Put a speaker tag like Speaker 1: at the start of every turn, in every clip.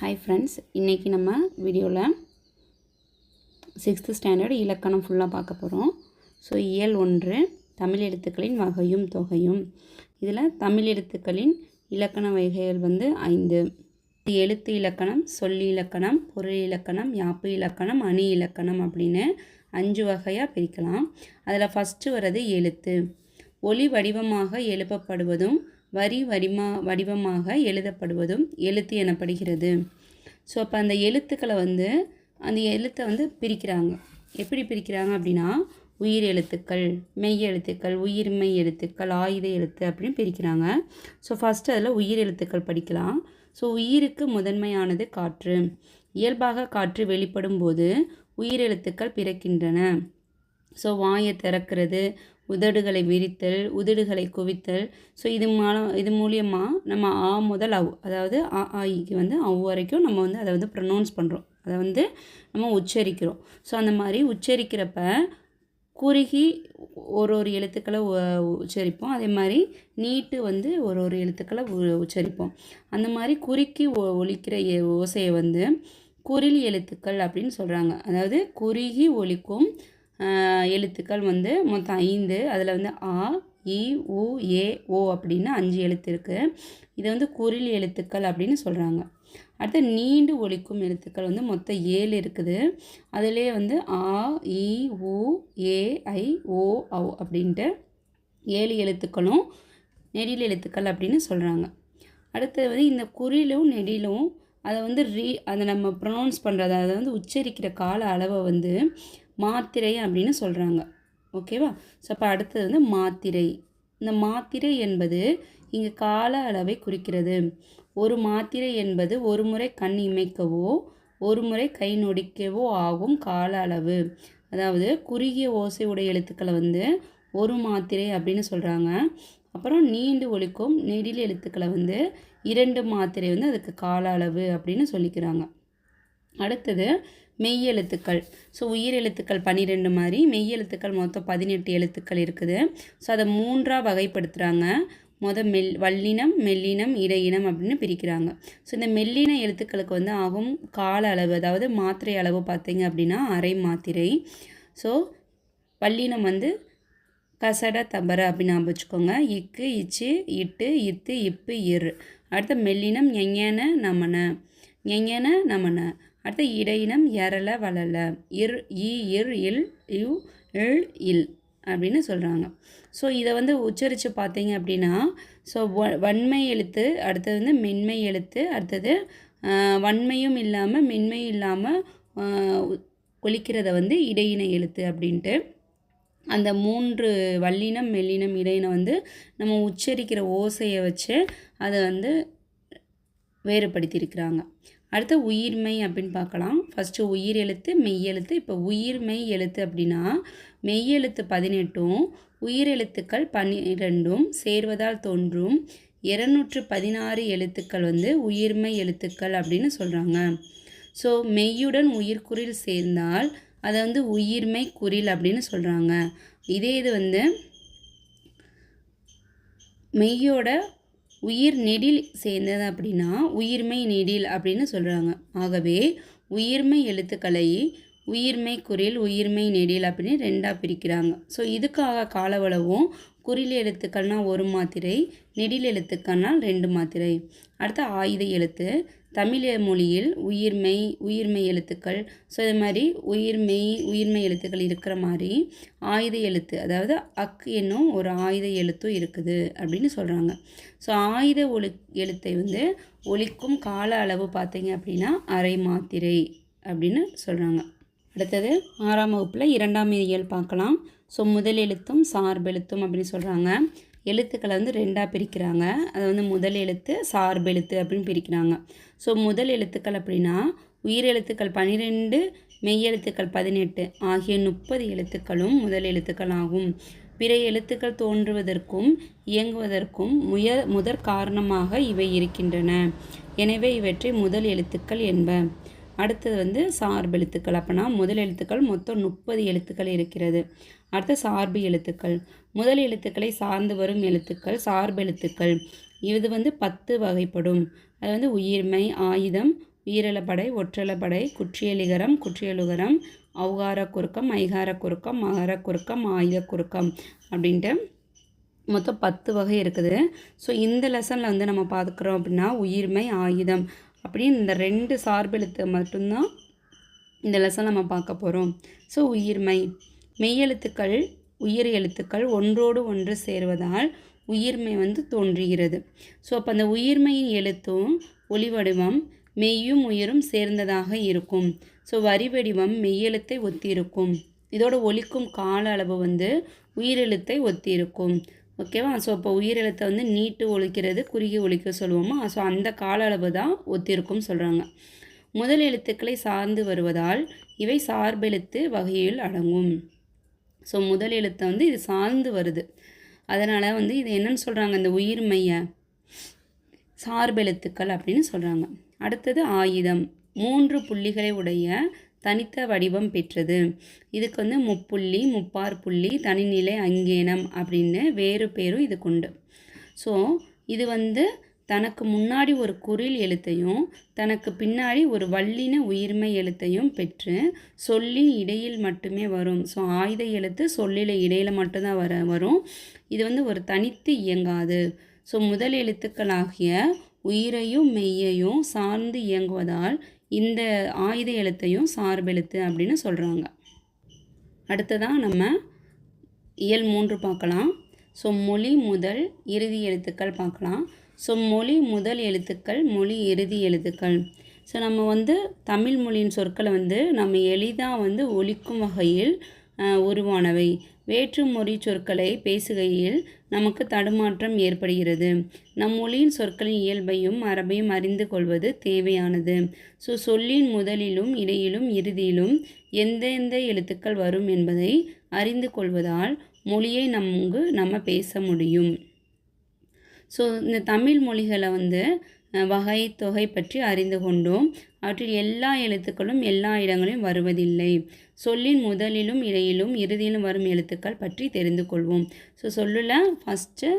Speaker 1: Hi friends, இன்றைக்கி நம்ம வீடியோவில் 6th ஸ்டாண்டர்ட் இலக்கணம் ஃபுல்லாக பார்க்க போகிறோம். ஸோ இயல் 1 தமிழ் எழுத்துக்களின் வகையும் தொகையும். இதில் தமிழ் எழுத்துக்களின் இலக்கண வகைகள் 5. எழுத்து இலக்கணம், சொல்லி இலக்கணம், பொருள் இலக்கணம், யாப்பு இலக்கணம், அணி இலக்கணம் அப்படின்னு 5 வகையாக பிரிக்கலாம். அதில் ஃபஸ்ட்டு வர்றது எழுத்து. ஒலி வடிவமாக எழுப்பப்படுவதும் வரி வடிவமாக எழுதப்படுவதும் எழுத்து எனப்படுகிறது. ஸோ அப்போ அந்த எழுத்துக்களை அந்த எழுத்தை பிரிக்கிறாங்க. எப்படி பிரிக்கிறாங்க அப்படின்னா, உயிர் எழுத்துக்கள், மெய் எழுத்துக்கள், உயிர்மெய் எழுத்துக்கள், ஆயுத எழுத்து அப்படின்னு பிரிக்கிறாங்க. ஸோ ஃபஸ்ட்டு அதில் உயிர் எழுத்துக்கள் படிக்கலாம். ஸோ உயிருக்கு முதன்மையானது காற்று. இயல்பாக காற்று வெளிப்படும் போது உயிர் எழுத்துக்கள் பிறக்கின்றன. ஸோ வாயை திறக்கிறது, உதடுகளை விரித்தல், உதடுகளை குவித்தல். ஸோ இது மூலியமாக நம்ம ஆ முதல் அவ், அதாவது ஆ ஆய்க்கு அவ் வரைக்கும் நம்ம அதை ப்ரொனவுன்ஸ் பண்ணுறோம், அதை நம்ம உச்சரிக்கிறோம். ஸோ அந்த மாதிரி உச்சரிக்கிறப்ப குறுகி ஒரு எழுத்துக்களை உச்சரிப்போம். அதே மாதிரி நீட்டு ஒரு எழுத்துக்களை உச்சரிப்போம். அந்த மாதிரி குறுக்கி ஒலிக்கிற ஓசையை குறில் எழுத்துக்கள் அப்படின்னு சொல்கிறாங்க. அதாவது குறுகி ஒலிக்கும் எழுத்துக்கள் மொத்தம் 5. அதில் ஆ, இ, உ, ஏ, ஓ அப்படின்னு 5 எழுத்து இருக்குது. இதை குறில் எழுத்துக்கள் அப்படின்னு சொல்கிறாங்க. அடுத்து நீண்டு ஒலிக்கும் எழுத்துக்கள் மொத்தம் 7 இருக்குது. அதிலே ஆ, இ, உ, ஏ, ஐ, ஓ, ஔ அப்படின்ட்டு 7 எழுத்துக்களும் நெடில் எழுத்துக்கள் அப்படின்னு சொல்கிறாங்க. அடுத்தது இந்த குறிலும் நெடிலும் அதை அதை நம்ம ப்ரொனவுன்ஸ் பண்ணுறது, அதை உச்சரிக்கிற கால அளவை மாத்திரை அப்படின்னு சொல்கிறாங்க. ஓகேவா? ஸோ அப்போ அடுத்தது மாத்திரை. இந்த மாத்திரை என்பது இங்கே கால அளவை குறிக்கிறது. ஒரு மாத்திரை என்பது ஒரு முறை கண் இமைக்கவோ ஒரு முறை கை நொடிக்கவோ ஆகும் கால அளவு. அதாவது குறுகிய ஓசையுடைய எழுத்துக்களை ஒரு மாத்திரை அப்படின்னு சொல்கிறாங்க. அப்புறம் நீண்டு ஒலிக்கும் நெடில் எழுத்துக்களை 2 மாத்திரை அதுக்கு கால அளவு அப்படின்னு சொல்லிக்கிறாங்க. அடுத்தது மெய் எழுத்துக்கள். ஸோ உயிர் எழுத்துக்கள் 12 மாதிரி, மெய் எழுத்துக்கள் மொத்தம் 18 எழுத்துக்கள் இருக்குது. ஸோ அதை 3ஆக வகைப்படுத்துகிறாங்க. வல்லினம், மெல்லினம், இடையினம் அப்படின்னு பிரிக்கிறாங்க. ஸோ இந்த மெல்லின எழுத்துக்களுக்கு ஆகும் கால அளவு, அதாவது மாத்திரை அளவு பார்த்தீங்க அப்படின்னா அரை மாத்திரை. ஸோ வல்லினம் கசட தபர அப்படின்னு ஞாபகம் வச்சுக்கோங்க. இக்கு, இச்சு, இட்டு, இத்து, இப்பு, இரு. அடுத்த மெல்லினம் ஞஞன நமன, ஞஞன நமன. அடுத்த இடையினம் எரல வளல, இர், இ, இர், இல், யு, இல், இல் அப்படின்னு சொல்கிறாங்க. ஸோ இதை உச்சரித்து பார்த்தீங்க அப்படின்னா, ஸோ வன்மை எழுத்து, அடுத்தது மென்மை எழுத்து, அடுத்தது வன்மையும் இல்லாமல் மென்மையும் இல்லாமல் ஒலிக்கிறத இடையின எழுத்து அப்படின்ட்டு அந்த 3 வல்லினம், மெல்லினம், இடையினம் நம்ம உச்சரிக்கிற ஓசையை வச்சு அதை வேறுபடுத்தியிருக்கிறாங்க. அடுத்து உயிர்மெய் அப்படின்னு பார்க்கலாம். ஃபஸ்ட்டு உயிர் எழுத்து, மெய் எழுத்து. இப்போ உயிர்மெய் எழுத்து அப்படின்னா மெய் எழுத்து 18ம் உயிர் எழுத்துக்கள் 12ம் சேர்வதால் தோன்றும் 216 எழுத்துக்கள் உயிர்மெய் எழுத்துக்கள் அப்படின்னு சொல்கிறாங்க. ஸோ மெய்யுடன் உயிர்க்குறில் சேர்ந்தால் அதை உயிர்மெய் குறில் அப்படின்னு சொல்கிறாங்க. இதே இது மெய்யோட உயிர் நெடில் சேர்ந்தது அப்படின்னா உயிர்மெய் நெடில் அப்படின்னு சொல்கிறாங்க. ஆகவே உயிர்மெய் எழுத்துக்களை உயிர்மெய் குறில், உயிர்மெய் நெடில் அப்படின்னு 2ஆக பிரிக்கிறாங்க. ஸோ இதுக்காக காலவளவும் குறில் எழுத்துக்கள்னால் 1 மாத்திரை, நெடில் எழுத்துக்கள்னால் 2 மாத்திரை. அடுத்து ஆயுத எழுத்து. தமிழ் மொழியில் உயிர்மெய் எழுத்துக்கள். ஸோ இது மாதிரி உயிர்மெய் எழுத்துக்கள் இருக்கிற மாதிரி ஆயுத எழுத்து, அதாவது அக் என்னும் ஒரு ஆயுத எழுத்தும் இருக்குது அப்படின்னு சொல்கிறாங்க. ஸோ ஆயுத எழுத்தை ஒலிக்கும் கால அளவு பார்த்தீங்க அப்படின்னா அரை மாத்திரை அப்படின்னு சொல்கிறாங்க. அடுத்தது 6ஆம் வகுப்பில் 2ஆம் இயல் பார்க்கலாம். ஸோ முதல் எழுத்தும் சார்பெழுத்தும் அப்படின்னு சொல்கிறாங்க. எழுத்துக்களை 2ஆக பிரிக்கிறாங்க. அதை முதல் எழுத்து, சார்பெழுத்து அப்படின்னு பிரிக்கிறாங்க. ஸோ முதல் எழுத்துக்கள் அப்படின்னா உயிர் எழுத்துக்கள் 12, மெய் எழுத்துக்கள் 18 ஆகிய 30 எழுத்துக்களும் முதல் எழுத்துக்கள் ஆகும். பிற எழுத்துக்கள் தோன்றுவதற்கும் இயங்குவதற்கும் முதற் காரணமாக இவை இருக்கின்றன. எனவே இவற்றை முதல் எழுத்துக்கள் என்ப. அடுத்தது சார்பெழுத்துக்கள். அப்போனா முதல் எழுத்துக்கள் மொத்தம் 30 எழுத்துக்கள் இருக்கிறது. அடுத்த சார்பு எழுத்துக்கள். முதல் எழுத்துக்களை சார்ந்து வரும் எழுத்துக்கள் சார்பெழுத்துக்கள். இது 10 வகைப்படும். அது உயிர்மெய், ஆயுதம், உயிரிழப்படை, ஒற்றளபடை, குற்றியலிகரம், குற்றியலுகரம், ஔகார குறுக்கம், ஐகார குறுக்கம், மகர குறுக்கம், ஆயுத குறுக்கம் அப்படின்ட்டு மொத்தம் 10 வகை இருக்குது. ஸோ இந்த லெசனில் வந்து நம்ம பார்க்குறோம் அப்படின்னா உயிர்மை, ஆயுதம் அப்படின்னு இந்த 2 சார்பெழுத்து மட்டும்தான் இந்த லெசன் நம்ம பார்க்க போகிறோம். ஸோ உயிர்மை, மெய்யெழுத்துக்கள் உயிர் எழுத்துக்கள் ஒன்றோடு ஒன்று சேருவதால் உயிர்மை வந்து தோன்றுகிறது. ஸோ அப்போ அந்த உயிர்மையின் எழுத்தும் ஒளி வடிவம் மெய்யும் உயிரும் சேர்ந்ததாக இருக்கும். ஸோ வரி வடிவம் மெய்யெழுத்தை ஒத்திருக்கும். இதோட ஒலிக்கும் கால அளவு வந்து உயிரெழுத்தை ஒத்திருக்கும். ஓகேவா? ஸோ இப்போ உயிரெழுத்தை வந்து நீட்டு ஒலிக்கிறது, குறுகி ஒலிக்க சொல்லுவோமா? ஸோ அந்த கால அளவு தான் ஒத்திருக்கும் சொல்கிறாங்க. முதல் எழுத்துக்களை சார்ந்து வருவதால் இவை சார்பெழுத்து வகையில் அடங்கும். ஸோ முதல் எழுத்தை வந்து இது சார்ந்து வருது, அதனால் வந்து இது என்னன்னு சொல்கிறாங்க, இந்த உயிர்மைய சார்பெழுத்துக்கள் அப்படின்னு சொல்கிறாங்க. அடுத்தது ஆயுதம், 3 புள்ளிகளை உடைய தனித்த வடிவம் பெற்றது. இதுக்கு வந்து முப்புள்ளி, முப்பார் புள்ளி, தனிநிலை அங்கேனம் அப்படின்னு வேறு பேரும் இது கொண்டு. ஸோ இது வந்து தனக்கு முன்னாடி ஒரு குறில் எழுத்தையும் தனக்கு பின்னாடி ஒரு வல்லின உயிர்மை எழுத்தையும் பெற்று சொல்லின் இடையில் மட்டுமே வரும். ஸோ ஆயுத எழுத்து சொல்லில் இடையில் மட்டும்தான் வரும். இது வந்து ஒரு தனித்து இயங்காது. ஸோ முதல் எழுத்துக்களாகிய உயிரையும் மெய்யையும் சார்ந்து இயங்குவதால் இந்த ஆயுத எழுத்தையும் சார்பெழுத்து அப்படின்னு சொல்கிறாங்க. அடுத்ததான் நம்ம இயல் 3 பார்க்கலாம். ஸோ மொழி முதல் இறுதி எழுத்துக்கள் பார்க்கலாம். ஸோ மொழி முதல் எழுத்துக்கள், மொழி இறுதி எழுத்துக்கள். ஸோ நம்ம வந்து தமிழ் மொழியின் சொற்களை வந்து நம்ம எளிதாக வந்து ஒலிக்கும் வகையில் உருவானவை. வேற்று மொழி சொற்களை பேசுகையில் நமக்கு தடுமாற்றம் ஏற்படுகிறது. நம் மொழியின் சொற்களின் இயல்பையும் மரபையும் அறிந்து கொள்வது தேவையானது. ஸோ சொல்லின் முதலிலும் இடையிலும் இறுதியிலும் எந்தெந்த எழுத்துக்கள் வரும் என்பதை அறிந்து கொள்வதால் மொழியை நம்ம பேச முடியும். ஸோ இந்த தமிழ் மொழிகளை வந்து வகை தொகை பற்றி அறிந்து கொண்டோம். அவற்றில் எல்லா எழுத்துக்களும் எல்லா இடங்களிலும் வருவதில்லை. சொல்லின் முதலிலும் இடையிலும் இறுதியிலும் வரும் எழுத்துக்கள் பற்றி தெரிந்து கொள்வோம். ஸோ சொல்லில் ஃபஸ்ட்டு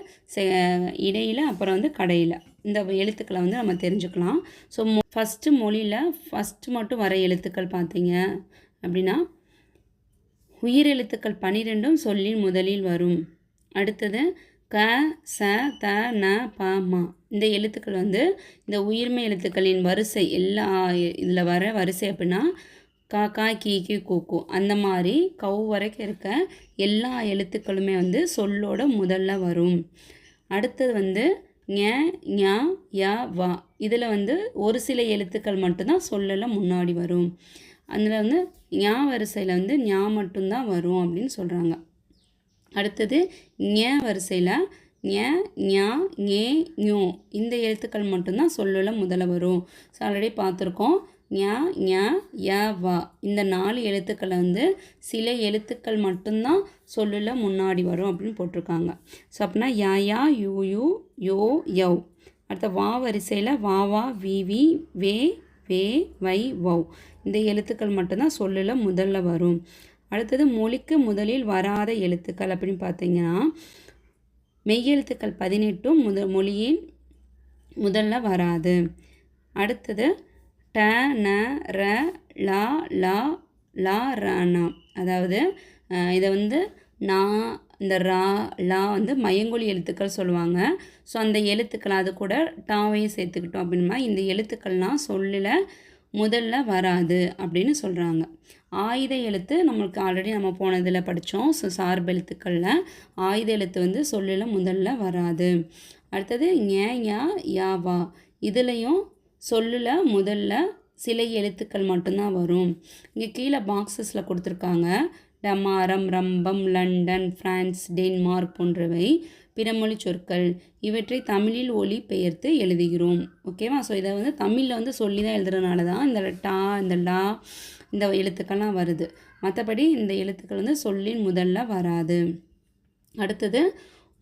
Speaker 1: இடையில் அப்புறம் வந்து கடையில் இந்த எழுத்துக்களை வந்து நம்ம தெரிஞ்சுக்கலாம். ஸோ ஃபஸ்ட்டு மொழியில் ஃபஸ்ட்டு மட்டும் வர எழுத்துக்கள் பார்த்தீங்க அப்படின்னா உயிரெழுத்துக்கள் 12 சொல்லின் முதலில் வரும். அடுத்தது க, ச, த, ந, ப, ம இந்த எழுத்துக்கள் வந்து இந்த உயிர்மை எழுத்துக்களின் வரிசை எல்லா இதில் வர வரிசை அப்படின்னா கா, கா, கி, கி, கூ அந்த மாதிரி கவு வரைக்கும் இருக்க எல்லா எழுத்துக்களுமே வந்து சொல்லோட முதல்ல வரும். அடுத்தது வந்து ஞ, ஞ, ய, வ இதில் வந்து ஒரு சில எழுத்துக்கள் மட்டும்தான் சொல்லல முன்னாடி வரும். அதில் வந்து ஞா வரிசையில் வந்து ஞா மட்டும்தான் வரும் அப்படின்னு சொல்கிறாங்க. அடுத்தது ஞ வரிசையில் ஞ, ஞா, ஞே, ஞோ இந்த எழுத்துக்கள் மட்டும்தான் சொல்லல முதல்ல வரும். ஸோ ஆல்ரெடி பார்த்துருக்கோம். ஞ, ஞ, ய, வ இந்த 4 எழுத்துக்களை வந்து சில எழுத்துக்கள் மட்டும்தான் சொல்லல முன்னாடி வரும் அப்படின்னு போட்டிருக்காங்க. ஸோ அப்படின்னா யா, யா, யூ, யூ, யோ, யவ். அடுத்த வா வரிசையில் வா, வா, வி, வி, வே, வே, வை, வவ் இந்த எழுத்துக்கள் மட்டும்தான் சொல்லல முதல்ல வரும். அடுத்தது மொழிக்கு முதலில் வராத எழுத்துக்கள் அப்படின்னு பார்த்தீங்கன்னா மெய்யெழுத்துக்கள் 18 மொழியின் முதல்ல வராது. அடுத்தது ட, ந, ர, லா, லா, லா, ரணா அதாவது இதை வந்து நான் இந்த ரா, லா வந்து மயங்கொலி எழுத்துக்கள் சொல்லுவாங்க. ஸோ அந்த எழுத்துக்கள் அது கூட டாவையும் சேர்த்துக்கிட்டோம் அப்படின்னா இந்த எழுத்துக்கள்லாம் சொல்லில் முதல்ல வராது அப்படின்னு சொல்கிறாங்க. ஆயுத எழுத்து நம்மளுக்கு ஆல்ரெடி நம்ம போனதில் படித்தோம். ஸோ சார்பெழுத்துக்களில் ஆயுத எழுத்து வந்து சொல்லில் முதல்ல வராது. அடுத்தது ஞ, ஞா, யா, வா இதுலேயும் சொல்லில் முதல்ல சில எழுத்துக்கள் மட்டும்தான் வரும். இங்கே கீழே பாக்ஸஸில் கொடுத்துருக்காங்க. டமாரம், ரம்பம், லண்டன், பிரான்ஸ், டென்மார்க் போன்றவை பிறமொழி சொற்கள். இவற்றை தமிழில் ஒலி பெயர்த்து எழுதுகிறோம். ஓகேவா? ஸோ இதை வந்து தமிழில் வந்து சொல்லி தான் எழுதுறதுனால தான் இந்த டா, இந்த லா இந்த எழுத்துக்கள்லாம் வருது. மற்றபடி இந்த எழுத்துக்கள் வந்து சொல்லின் முதல்ல வராது. அடுத்தது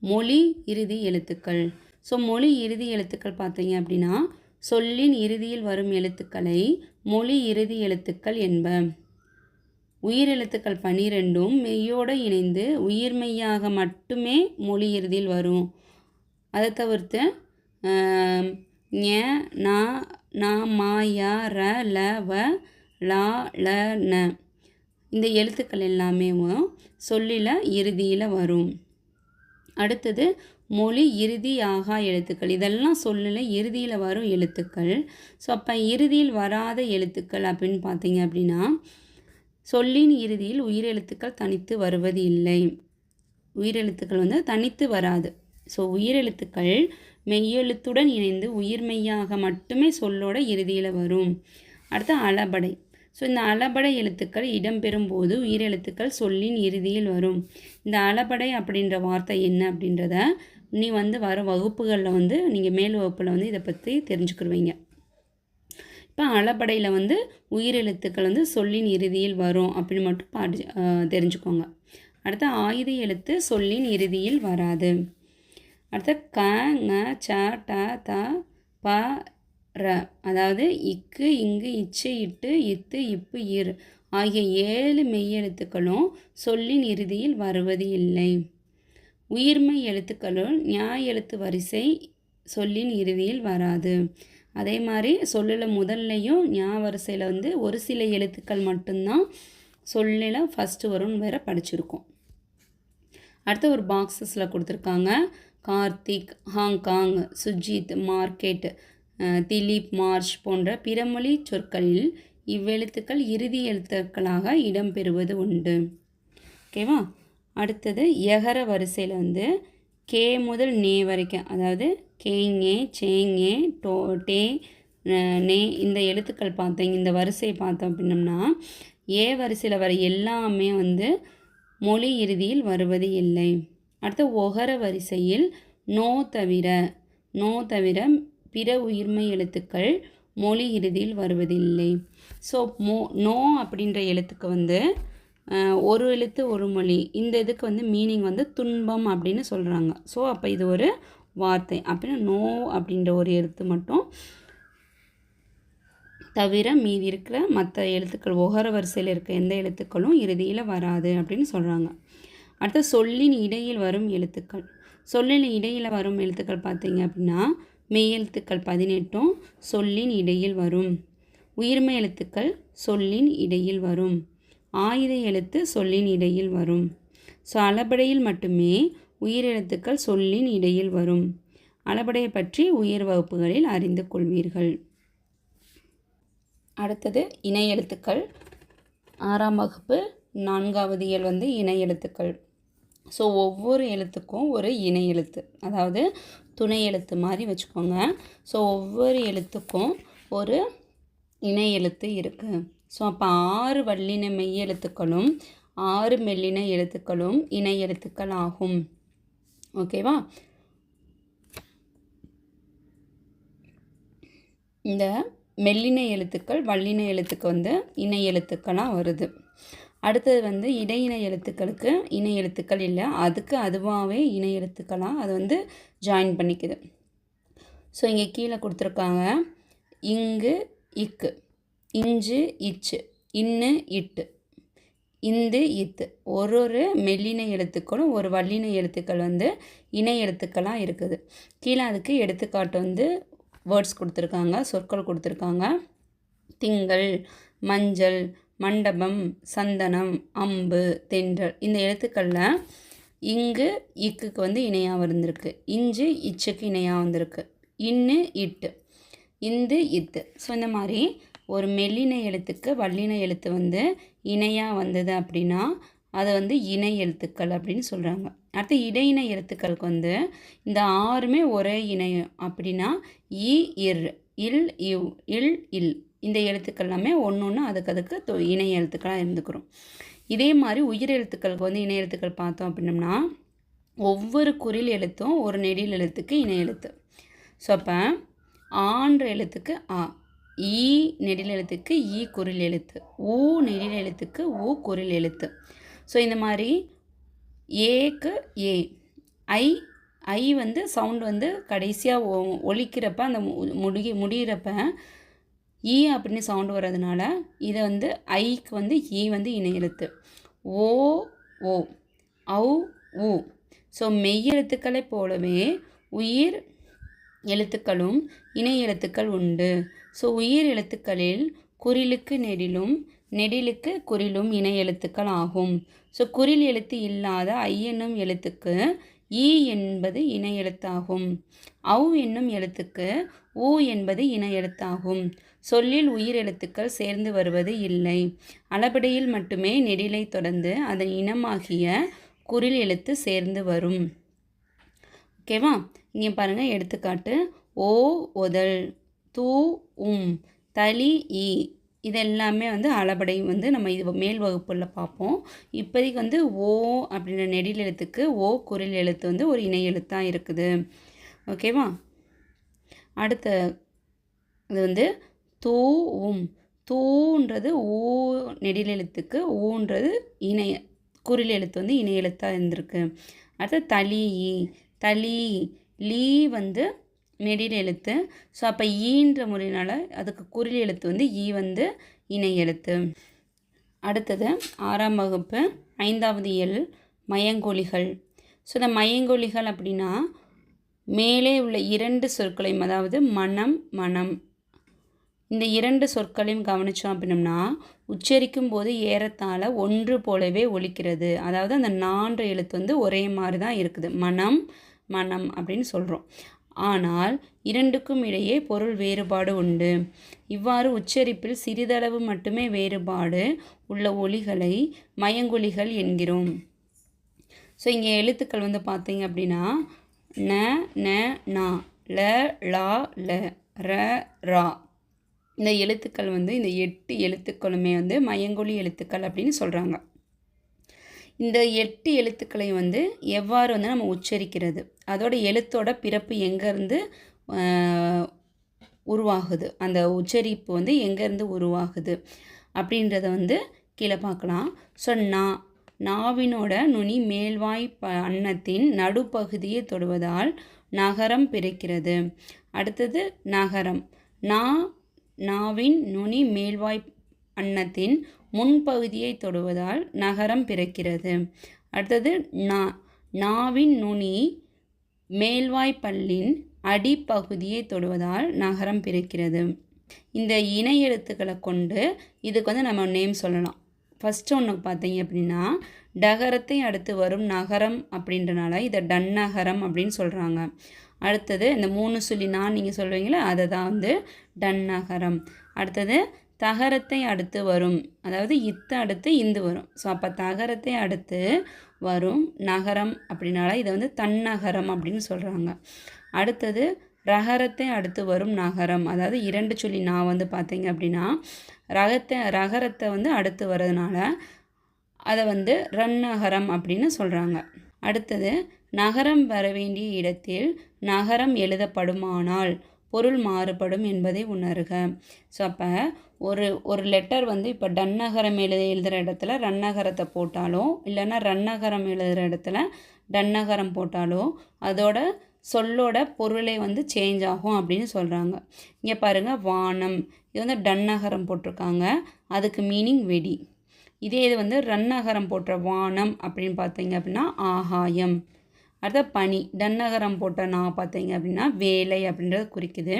Speaker 1: மொழி இறுதி எழுத்துக்கள். ஸோ மொழி இறுதி எழுத்துக்கள் பார்த்தீங்க அப்படின்னா சொல்லின் இறுதியில் வரும் எழுத்துக்களை மொழி இறுதி எழுத்துக்கள் என்ப. உயிரெழுத்துக்கள் 12 மெய்யோடு இணைந்து உயிர்மெய்யாக மட்டுமே மொழி இறுதியில் வரும். அதை தவிர்த்து ஞ, நா, ந ம ய ர ல வ லா ல ந இந்த எழுத்துக்கள் எல்லாமே சொல்லில் இறுதியில் வரும். அடுத்தது மொழி இறுதி ஆகா எழுத்துக்கள். இதெல்லாம் சொல்லில் இறுதியில் வரும் எழுத்துக்கள். ஸோ அப்போ இறுதியில் வராத எழுத்துக்கள் அப்படின்னு பார்த்தீங்க அப்படின்னா சொல்லின் இறுதியில் உயிரெழுத்துக்கள் தனித்து வருவது இல்லை. உயிரெழுத்துக்கள் தனித்து வராது. ஸோ உயிரெழுத்துக்கள் மெய்யெழுத்துடன் இணைந்து உயிர்மெய்யாக மட்டுமே சொல்லோட இறுதியில் வரும். அடுத்து அளபடை. ஸோ இந்த அளபடை எழுத்துக்கள் இடம்பெறும் போது உயிரெழுத்துக்கள் சொல்லின் இறுதியில் வரும். இந்த அளபடை அப்படின்ற வார்த்தை என்ன அப்படின்றத நீ வர வகுப்புகளில் நீங்கள் மேல் வகுப்பில் இதை பற்றி தெரிஞ்சுக்கிடுவீங்க. இப்போ அளபடையில் உயிரெழுத்துக்கள் சொல்லின் இறுதியில் வரும் அப்படின்னு மட்டும் தெரிஞ்சுக்கோங்க. அடுத்து ஆயுத எழுத்து சொல்லின் இறுதியில் வராது. அடுத்து க ங ச ட த ப ர, அதாவது இக்கு இங்கு இச்சு இட்டு இத்து இப்பு இர் ஆகிய 7 மெய்யெழுத்துக்களும் சொல்லின் இறுதியில் வருவது இல்லை. உயிர்மெய் எழுத்துக்களும் ஞாய் எழுத்து வரிசை சொல்லின் இறுதியில் வராது. அதே மாதிரி சொல்லில் முதல்லையும் ஞா வரிசையில் ஒரு சில எழுத்துக்கள் மட்டும்தான் சொல்லில் ஃபஸ்ட்டு வரும்னு வேற படிச்சிருக்கோம். அடுத்து ஒரு பாக்ஸஸில் கொடுத்துருக்காங்க. Karthik, Hong Kong, Sujith, market, Dileep, March போன்ற பிறமொழி சொற்களில் இவ்வெழுத்துக்கள் இறுதி எழுத்துக்களாக இடம்பெறுவது உண்டு. ஓகேவா? அடுத்தது எகர வரிசையில் கே முதல் நே வரைக்கும், அதாவது கேங்கே, சேங்கே, டே, நே இந்த எழுத்துக்கள் பார்த்தீங்க, இந்த வரிசையை பார்த்தோம் அப்படின்னம்னா ஏ வரிசையில் வர எல்லாமே மொழி இறுதியில் வருவது இல்லை. அடுத்து ஒகர வரிசையில் நோ தவிர பிற உயிர்மை எழுத்துக்கள் மொழி இறுதியில் வருவதில்லை. ஸோ நோ அப்படின்ற எழுத்துக்கு ஒரு எழுத்து ஒரு மொழி, இந்த இதுக்கு மீனிங் துன்பம் அப்படின்னு சொல்கிறாங்க. ஸோ அப்போ இது ஒரு வார்த்தை அப்படின்னா நோ அப்படின்ற ஒரு எழுத்து மட்டும் தவிர மீதி இருக்கிற மற்ற எழுத்துக்கள் ஒகர வரிசையில் இருக்க எந்த எழுத்துக்களும் இறுதியில் வராது அப்படின்னு சொல்கிறாங்க. அடுத்து சொல்லின் இடையில் வரும் எழுத்துக்கள். சொல்லின் இடையில் வரும் எழுத்துக்கள் பார்த்தீங்க அப்படின்னா மெய்யெழுத்துக்கள் 18 சொல்லின் இடையில் வரும். உயிர்மை எழுத்துக்கள் சொல்லின் இடையில் வரும். ஆயுத எழுத்து சொல்லின் இடையில் வரும். ஸோ அளபடையில் மட்டுமே உயிரெழுத்துக்கள் சொல்லின் இடையில் வரும். அளபடையை பற்றி உயர் வகுப்புகளில் அறிந்து கொள்வீர்கள். அடுத்தது இணை எழுத்துக்கள். 6ஆம் வகுப்பு 4வது இயல் இணை எழுத்துக்கள். ஸோ ஒவ்வொரு எழுத்துக்கும் ஒரு இணை எழுத்து, அதாவது துணை எழுத்து மாதிரி வச்சுக்கோங்க. ஸோ ஒவ்வொரு எழுத்துக்கும் ஒரு இணை எழுத்து இருக்குது. ஸோ அப்போ 6 வல்லின மெய் எழுத்துக்களும் 6 மெல்லின எழுத்துக்களும் இணை எழுத்துக்கள் ஆகும். ஓகேவா? இந்த மெல்லின எழுத்துக்கள் வல்லின எழுத்துக்கு இணை எழுத்துக்களாக வருது. அடுத்தது இடையின எழுத்துக்களுக்கு இணை எழுத்துக்கள் இல்லை, அதுக்கு அதுவாகவே இணை எழுத்துக்களாக அது ஜாயின் பண்ணிக்குது. ஸோ இங்கே கீழே கொடுத்துருக்காங்க. இங்கு இக்கு, இஞ்சு இச்சு, இன்னு இட்டு, இந்து இத்து. ஒரு மெல்லின எழுத்துக்களும் ஒரு வல்லின எழுத்துக்கள் இணை எழுத்துக்களாக இருக்குது. கீழே அதுக்கு எடுத்துக்காட்டு வேர்ட்ஸ் கொடுத்துருக்காங்க, சொற்கள் கொடுத்துருக்காங்க. திங்கள், மஞ்சள், மண்டபம், சந்தனம், அம்பு, தென்றல். இந்த எழுத்துக்களில் இங்கு இக்குக்கு இணையாக வந்திருக்கு, இஞ்சு இச்சுக்கு இணையாக வந்திருக்கு, இன்னு இட்டு, இந்து இத்து. ஸோ இந்த மாதிரி ஒரு மெல்லின எழுத்துக்கு வல்லின எழுத்து இணையாக வந்தது அப்படின்னா அது இணை எழுத்துக்கள் அப்படின்னு சொல்கிறாங்க. அடுத்து இடையின எழுத்துக்களுக்கு இந்த 6மே ஒரே இணையம் அப்படின்னா இ இர், இல் இவ், இல் இல். இந்த எழுத்துக்கள் எல்லாமே ஒன்று அதுக்கு இணை எழுத்துக்களாக இருந்துக்கிறோம். இதே மாதிரி உயிர் எழுத்துக்களுக்கு இணை எழுத்துக்கள் பார்த்தோம் அப்படின்னம்னா ஒவ்வொரு குறில் எழுத்தும் ஒரு நெடில் எழுத்துக்கு இணை எழுத்து. ஸோ அப்போ ஆன்ற எழுத்துக்கு ஆ, ஈ நெடில் எழுத்துக்கு ஈ குறில் எழுத்து, ஊ நெடில் எழுத்துக்கு ஊ குறில் எழுத்து. ஸோ இந்த மாதிரி ஏக்கு ஏ, ஐ ஐ சவுண்டு கடைசியாக ஒலிக்கிறப்ப அந்த முடிகிறப்ப ஈ அப்படின்னு சவுண்டு வர்றதுனால இதை ஐக்கு ஈ இணை எழுத்து. ஓ ஓ, ஔ ஊ. ஸோ மெய்யெழுத்துக்களை போலவே உயிர் எழுத்துக்களும் இணை எழுத்துக்கள் உண்டு. ஸோ உயிர் எழுத்துக்களில் குறிலுக்கு நெடிலும் நெடிலுக்கு குறிலும் இணை எழுத்துக்கள் ஆகும். ஸோ குறில் எழுத்து இல்லாத ஐ என்னும் எழுத்துக்கு ஈ என்பது இணை எழுத்தாகும். ஔ என்னும் எழுத்துக்கு ஊ என்பது இணை எழுத்தாகும். சொல்லில் உயிர் எழுத்துக்கள் சேர்ந்து வருவது இல்லை. அளபடியில் மட்டுமே நெடிலை தொடர்ந்து அதன் இனமாகிய குறில் எழுத்து சேர்ந்து வரும். ஓகேவா? இங்கே பாருங்கள் எடுத்துக்காட்டு. ஓ ஒதல், தூ தளி ஈ, இதெல்லாமே அளபடை நம்ம இது மேல் வகுப்புல பார்ப்போம். இப்போதைக்கு ஓ அப்படின்ற நெடில் எழுத்துக்கு ஓ குறில் எழுத்து ஒரு இணை எழுத்தாக இருக்குது. ஓகேவா? அடுத்த இது தூன்றது ஊ நெடில் எழுத்துக்கு ஊன்றது இணை குறில் எழுத்து இணை எழுத்தாக இருந்திருக்கு. அடுத்து தளி ஈ, தளி லீ நெடில் எழுத்து. ஸோ அப்போ ஈன்ற முறையினால் அதுக்கு குறில் எழுத்து ஈ இணை எழுத்து. அடுத்தது 6ஆம் வகுப்பு 5வது இயல் மயங்கொலிகள். ஸோ இந்த மயங்கொலிகள் அப்படின்னா மேலே உள்ள 2 சொற்களையும், அதாவது மனம் மனம், இந்த 2 சொற்களையும் கவனித்தோம் அப்படின்னம்னா உச்சரிக்கும் போது ஏறத்தாழ ஒன்று போலவே ஒலிக்கிறது. அதாவது அந்த 4 எழுத்து ஒரே மாதிரி தான் இருக்குது. மனம் மனம் அப்படின்னு சொல்கிறோம். ஆனால் 2க்கும் இடையே பொருள் வேறுபாடு உண்டு. இவ்வாறு உச்சரிப்பில் சிறிதளவு மட்டுமே வேறுபாடு உள்ள ஒலிகளை மயங்கொலிகள் என்கிறோம். ஸோ இங்கே எழுத்துக்கள் பார்த்தீங்க அப்படின்னா ந ந நா, ல லா ல, ர ரா, இந்த எழுத்துக்கள் இந்த 8 எழுத்துக்களுமே மயங்கொலி எழுத்துக்கள் அப்படின்னு சொல்கிறாங்க. இந்த 8 எழுத்துக்களையும் எவ்வாறு நம்ம உச்சரிக்கிறது, அதோட எழுத்தோட பிறப்பு எங்கேருந்து உருவாகுது, அந்த உச்சரிப்பு எங்கேருந்து உருவாகுது அப்படின்றத கீழே பார்க்கலாம். ஸோ நாவினோட நுனி மேல்வாய் அன்னத்தின் நடுப்பகுதியை தொடுவதால் நகரம் பிறக்கிறது. அடுத்தது நகரம். நாவின் நுனி மேல்வாய் அன்னத்தின் முன்பகுதியை தொடுவதால் நகரம் பிறக்கிறது. அடுத்தது நாவின் நுனி மேல்வாய் பல்லின் அடிப்பகுதியை தொடுவதால் நகரம் பிறக்கிறது. இந்த இணை எழுத்துக்களை கொண்டு இதுக்கு நம்ம நேம் சொல்லலாம். ஃபஸ்ட்டு ஒன்று பார்த்தீங்க அப்படின்னா டகரத்தை அடுத்து வரும் நகரம் அப்படின்றனால இதை டன்னகரம் அப்படின்னு சொல்கிறாங்க. அடுத்தது இந்த 3 சொல்லி நான் நீங்கள் சொல்வீங்களே அதை தான் டன்னகரம். அடுத்தது தகரத்தை அடுத்து வரும், அதாவது இத்தை அடுத்து இந்து வரும். ஸோ அப்போ தகரத்தை அடுத்து வரும் நகரம் அப்படின்னால இதை தன்னகரம் அப்படின்னு சொல்கிறாங்க. அடுத்தது ரகரத்தை அடுத்து வரும் நகரம், அதாவது 2 சொல்லி நான் பார்த்தீங்க அப்படின்னா ரகரத்தை அடுத்து வர்றதுனால அதை ரன்னகரம் அப்படின்னு சொல்கிறாங்க. அடுத்தது நகரம் வர வேண்டிய இடத்தில் நகரம் எழுதப்படுமானால் பொருள் மாறுபடும் என்பதை உணர்க. ஸோ அப்போ ஒரு லெட்டர் இப்போ டன்னகரம் எழுதுகிற இடத்துல ரன்னகரத்தை போட்டாலோ இல்லைன்னா ரன்னகரம் எழுதுகிற இடத்துல டன்னகரம் போட்டாலோ அதோட சொல்லோட பொருளை சேஞ்ச் ஆகும் அப்படின்னு சொல்கிறாங்க. இங்கே பாருங்கள், வானம் இது டன்னகரம் போட்டிருக்காங்க, அதுக்கு மீனிங் வெடி. இதே இது ரன்னகரம் போட்ட வானம் அப்படின்னு பார்த்தீங்க அப்படின்னா ஆகாயம். அடுத்த பனி, டன்னகரம் போட்ட நான் பார்த்தீங்க அப்படின்னா வேலை அப்படின்றது குறிக்குது.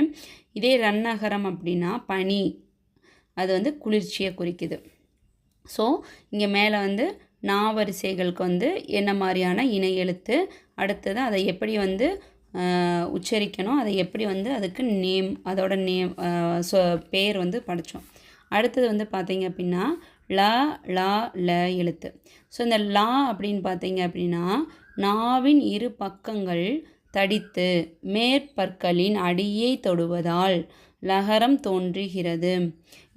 Speaker 1: இதே ரன்னகரம் அப்படின்னா பனி, அது குளிர்ச்சியை குறிக்குது. ஸோ இங்கே மேலே நாவரிசைகளுக்கு என்ன மாதிரியான இணை எழுத்து, அடுத்தது அதை எப்படி உச்சரிக்கணும், அதை எப்படி அதுக்கு நேம், அதோட நேம் பேர் படித்தோம். அடுத்தது பார்த்தீங்க அப்படின்னா லா லா ல எழுத்து. ஸோ இந்த லா அப்படின்னு பார்த்தீங்க அப்படின்னா நாவின் 2 பக்கங்கள் தடித்து மேற்பற்களின் அடியை தொடுவதால் லகரம் தோன்றுகிறது.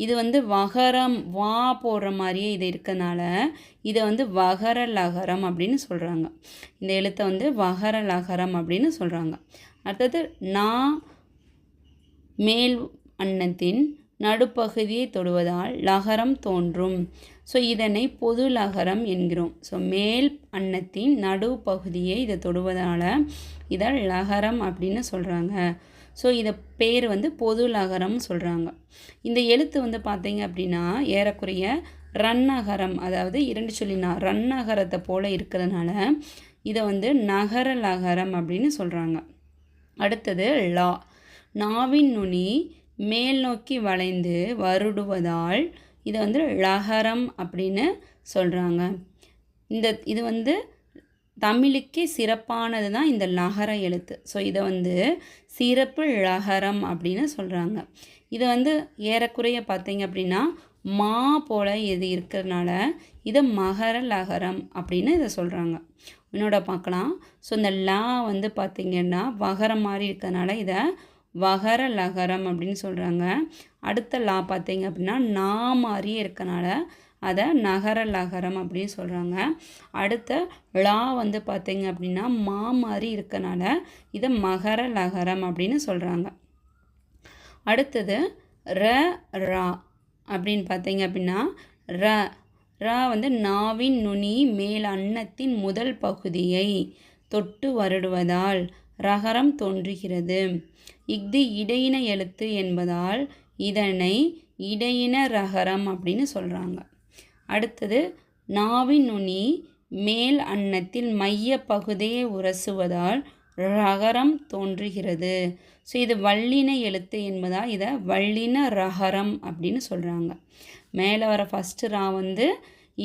Speaker 1: இது வகரம் வா போடுற மாதிரியே இது இருக்கனால இதை வகர லகரம் அப்படின்னு சொல்கிறாங்க. இந்த எழுத்தை வகர லகரம் அப்படின்னு சொல்கிறாங்க. அடுத்தது மேல் அன்னத்தின் நடுப்பகுதியை தொடுவதால் லகரம் தோன்றும். ஸோ இதனை பொது லகரம் என்கிறோம். ஸோ மேல் அன்னத்தின் நடுப்பகுதியை இதை தொடுவதால் இதை லகரம் அப்படின்னு சொல்கிறாங்க. ஸோ இதை பேர் பொது லகரம் சொல்கிறாங்க. இந்த எழுத்து பார்த்தீங்க அப்படின்னா ஏறக்குறைய ரன்னகரம், அதாவது 2 சொல்லி ரன்னகரத்தை போல் இருக்கிறதுனால இதை நகர லகரம் அப்படின்னு சொல்கிறாங்க. அடுத்தது லா. நாவின் நுனி மேல் நோக்கி வளைந்து வருடுவதால் இதை வந்து லகரம் அப்படின்னு சொல்கிறாங்க. இது வந்து தமிழுக்கே சிறப்பானது தான் இந்த லகர எழுத்து. ஸோ இதை வந்து சிறப்பு லகரம் அப்படின்னு சொல்கிறாங்க. இதை வந்து ஏறக்குறைய பார்த்தீங்க அப்படின்னா மா போல் இது இருக்கிறதுனால இதை மகர லகரம் அப்படின்னு இதை சொல்கிறாங்க. இன்னோட பார்க்கலாம். ஸோ இந்த லா வந்து பார்த்திங்கன்னா வகரம் மாதிரி இருக்கிறதுனால இதை வகர லகரம் அப்படின்னு சொல்கிறாங்க. அடுத்த லா பார்த்தீங்க அப்படின்னா நா மாதிரியே இருக்கனால அதை நகர லகரம் அப்படின்னு சொல்கிறாங்க. அடுத்த லா வந்து பார்த்தீங்க அப்படின்னா மா மாதிரி இருக்கனால இதை மகர லகரம் அப்படின்னு சொல்கிறாங்க. அடுத்தது ர ரா அப்படின்னு பார்த்தீங்க அப்படின்னா ரா வந்து நாவின் நுனி மேல் அன்னத்தின் முதல் பகுதியை தொட்டு வருடுவதால் ரகரம் தோன்றுகிறது. இஃது இடையின எழுத்து என்பதால் இதனை இடையின ரகரம் அப்படின்னு சொல்கிறாங்க. அடுத்தது நாவின் நுனி மேல் அன்னத்தில் மைய பகுதியை உரசுவதால் ரகரம் தோன்றுகிறது. ஸோ இது வல்லின எழுத்து என்பதால் இதை வல்லின ரகரம் அப்படின்னு சொல்கிறாங்க. மேலே வர ஃபஸ்ட்டு ரா வந்து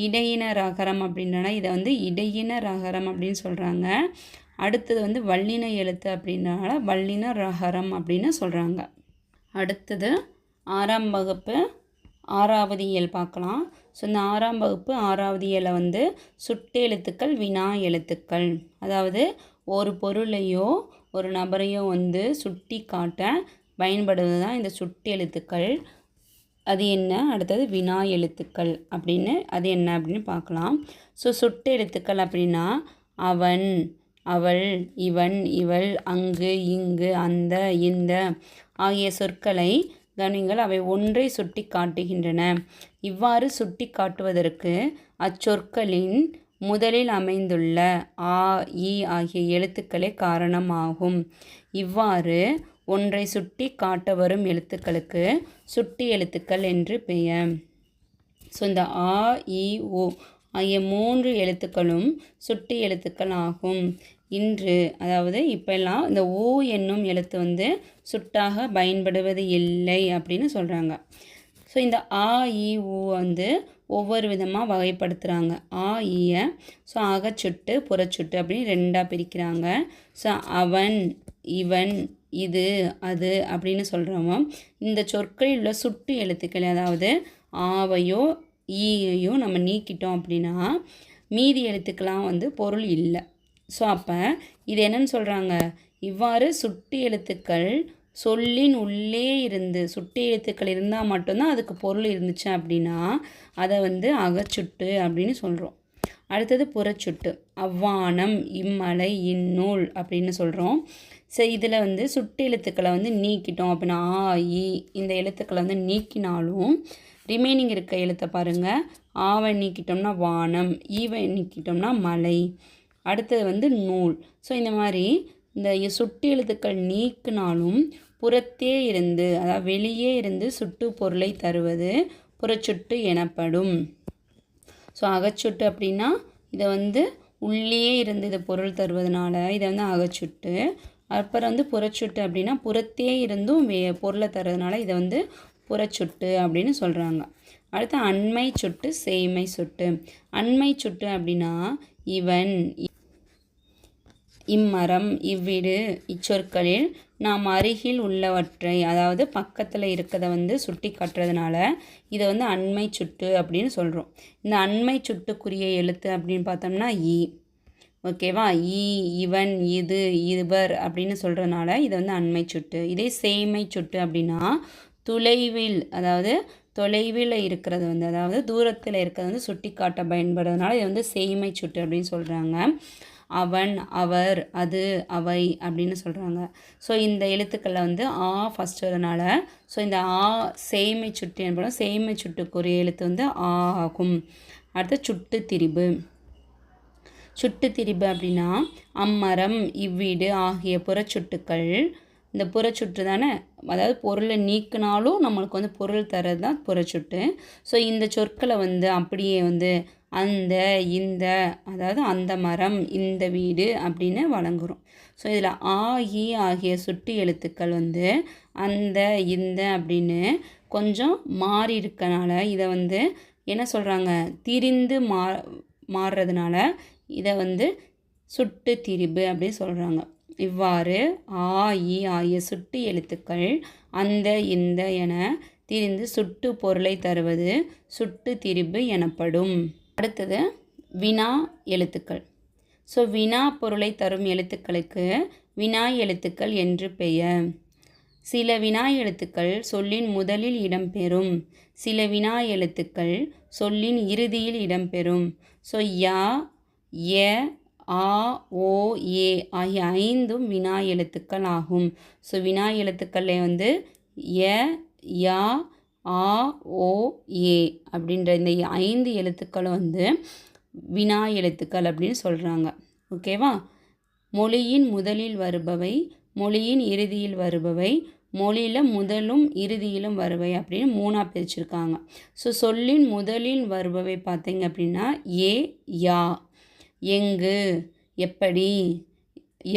Speaker 1: இடையின ரகரம் அப்படின்றனா இதை வந்து இடையின ரகரம் அப்படின்னு சொல்கிறாங்க. அடுத்தது வந்து வல்லின எழுத்து அப்படின்றனால வல்லின ரகரம் அப்படின்னு சொல்கிறாங்க. அடுத்தது 6ஆம் வகுப்பு 6வது இயல் பார்க்கலாம். ஸோ இந்த 6ஆம் வகுப்பு 6வது இயலை வந்து சுட்டெழுத்துக்கள் வினா எழுத்துக்கள், அதாவது ஒரு பொருளையோ ஒரு நபரையோ வந்து சுட்டி காட்ட பயன்படுவது தான் இந்த சுட்டெழுத்துக்கள். அது என்ன, அடுத்தது வினா எழுத்துக்கள் அப்படின்னு அது என்ன அப்படின்னு பார்க்கலாம். ஸோ சுட்டெழுத்துக்கள் அப்படின்னா அவன், அவள், இவன், இவள், அங்கு, இங்கு, அந்த, இந்த ஆகிய சொற்களை கவனிங்கள். அவை ஒன்றை சுட்டி காட்டுகின்றன. இவ்வாறு சுட்டி காட்டுவதற்கு அச்சொற்களின் முதலில் அமைந்துள்ள ஆ, இ ஆகிய எழுத்துக்களே காரணமாகும். இவ்வாறு ஒன்றை சுட்டி காட்ட வரும் எழுத்துக்களுக்கு சுட்டி எழுத்துக்கள் என்று பெயர். ஸோ இந்த ஆ, இ, ஓ ஆகிய 3 எழுத்துக்களும் சுட்டி எழுத்துக்கள் ஆகும். இன்று, அதாவது இப்போல்லாம் இந்த ஓ என்னும் எழுத்து வந்து சுட்டாக பயன்படுவது இல்லை அப்படின்னு சொல்கிறாங்க. ஸோ இந்த ஆ, இ, ஊ வந்து ஒவ்வொரு விதமாக வகைப்படுத்துகிறாங்க. ஆ, ஈயை ஸோ அகச்சுட்டு புறச்சுட்டு அப்படின்னு 2ஆக பிரிக்கிறாங்க. ஸோ அவன், இவன், இது, அது அப்படின்னு சொல்கிறோமோ இந்த சொற்களில் உள்ள சுட்டு எழுத்துக்கள், அதாவது ஆவையோ ஈயையோ நம்ம நீக்கிட்டோம் அப்படின்னா மீதி எழுத்துக்கெல்லாம் வந்து பொருள் இல்லை. ஸோ அப்போ இது என்னன்னு சொல்கிறாங்க, இவ்வாறு சுட்டு எழுத்துக்கள் சொல்லின் உள்ளே இருந்து சுட்டு எழுத்துக்கள் இருந்தால் மட்டும்தான் அதுக்கு பொருள் இருந்துச்சு அப்படின்னா அதை வந்து அகச்சுட்டு அப்படின்னு சொல்கிறோம். அடுத்தது புறச்சுட்டு, அவ்வானம், இம்மலை, இந்நூல் அப்படின்னு சொல்கிறோம். ஸோ இதில் வந்து சுட்டு எழுத்துக்களை வந்து நீக்கிட்டோம் அப்படின்னா ஆ, இ இந்த எழுத்துக்களை வந்து நீக்கினாலும் ரிமைனிங் இருக்க எழுத்தை பாருங்கள். ஆவை நீக்கிட்டோம்னா வானம், ஈவை நீக்கிட்டோம்னா மலை, அடுத்தது வந்து நூல். ஸோ இந்த மாதிரி இந்த சுட்டு எழுத்துக்கள் நீக்கினாலும் புறத்தே இருந்து, அதாவது வெளியே இருந்து சுட்டு பொருளை தருவது புறச்சுட்டு எனப்படும். ஸோ அகச்சுட்டு அப்படின்னா இதை வந்து உள்ளே இருந்து இது பொருள் தருவதனால இதை வந்து அகச்சுட்டு. அப்புறம் வந்து புறச்சுட்டு அப்படின்னா புறத்தே இருந்தும் பொருளை தருவதனால இதை வந்து புறச்சுட்டு அப்படின்னு சொல்கிறாங்க. அடுத்து அண்மை சுட்டு, சேய்மை சுட்டு. அண்மை சுட்டு அப்படின்னா இவன், இம்மரம், இவ்வீடு இச்சொற்களில் நாம் அருகில் உள்ளவற்றை, அதாவது பக்கத்தில் இருக்கிறத வந்து சுட்டி காட்டுறதுனால இதை வந்து அண்மை சுட்டு அப்படின்னு சொல்கிறோம். இந்த அண்மை சுட்டுக்குரிய எழுத்து அப்படின்னு பார்த்தோம்னா ஈ. ஓகேவா, ஈ, இவன், இது, இவர் அப்படின்னு சொல்கிறதுனால இதை வந்து அண்மை சுட்டு. இதே சேய்மை சுட்டு அப்படின்னா தொலைவில், அதாவது தொலைவில் இருக்கிறது வந்து, அதாவது தூரத்தில் இருக்கிறது வந்து சுட்டி காட்ட பயன்படுறதுனால இதை வந்து சேய்மை சுட்டு அப்படின்னு சொல்கிறாங்க. அவன், அவர், அது, அவை அப்படின்னு சொல்கிறாங்க. ஸோ இந்த எழுத்துக்களில் வந்து ஆ ஃபஸ்ட் வரனால ஸோ இந்த ஆ சேய்மை சுட்டு என்பதும் சேய்மை சுட்டுக்குரிய எழுத்து வந்து ஆ ஆகும். அடுத்து சுட்டு திரிபு. சுட்டு திரிபு அப்படின்னா அம்மரம், இவ்வீடு ஆகிய புறச்சுட்டுக்கள் இந்த புறச்சுட்டு தானே, அதாவது பொருளை நீக்கினாலும் நம்மளுக்கு வந்து பொருள் தரது தான் புறச்சுட்டு. ஸோ இந்த சொற்களை வந்து அப்படியே வந்து அந்த, இந்த, அதாவது அந்த மரம், இந்த வீடு அப்படின்னு வழங்குகிறோம். ஸோ இதில் ஆ, இ ஆகிய சுட்டு எழுத்துக்கள் வந்து அந்த, இந்த அப்படின்னு கொஞ்சம் மாறி இருக்கனால இதை வந்து என்ன சொல்கிறாங்க, திரிந்து மாறுறதுனால இதை வந்து சுட்டு திரிபு அப்படின்னு சொல்கிறாங்க. இவ்வாறு ஆ, இ ஆகிய சுட்டு எழுத்துக்கள் அந்த, இந்த என திரிந்து சுட்டு பொருளை தருவது சுட்டு திரிபு எனப்படும். அடுத்தது வினா எழுத்துக்கள். ஸோ வினா பொருளை தரும் எழுத்துக்களுக்கு வினா எழுத்துக்கள் என்று பெயர். சில வினா எழுத்துக்கள் சொல்லின் முதலில் இடம்பெறும், சில வினா எழுத்துக்கள் சொல்லின் இறுதியில் இடம்பெறும். ஸோ யா, ய, ஆ, ஓ, ஏ ஆகிய 5ம் வினா எழுத்துக்கள் ஆகும். ஸோ வினா எழுத்துக்களில் வந்து ய, யா, ஆ, ஓ, ஏ அப்படின்ற இந்த 5 எழுத்துக்களும் வந்து வினா எழுத்துக்கள் அப்படின்னு சொல்கிறாங்க. ஓகேவா? மொழியின் முதலில் வருபவை, மொழியின் இறுதியில் வருபவை, மொழியில் முதலும் இறுதியிலும் வருபவை அப்படின்னு 3ஆக பிரிச்சிருக்காங்க. ஸோ சொல்லின் முதலில் வருபவை பார்த்தீங்க அப்படின்னா ஏ, யா, எங்கு, எப்படி,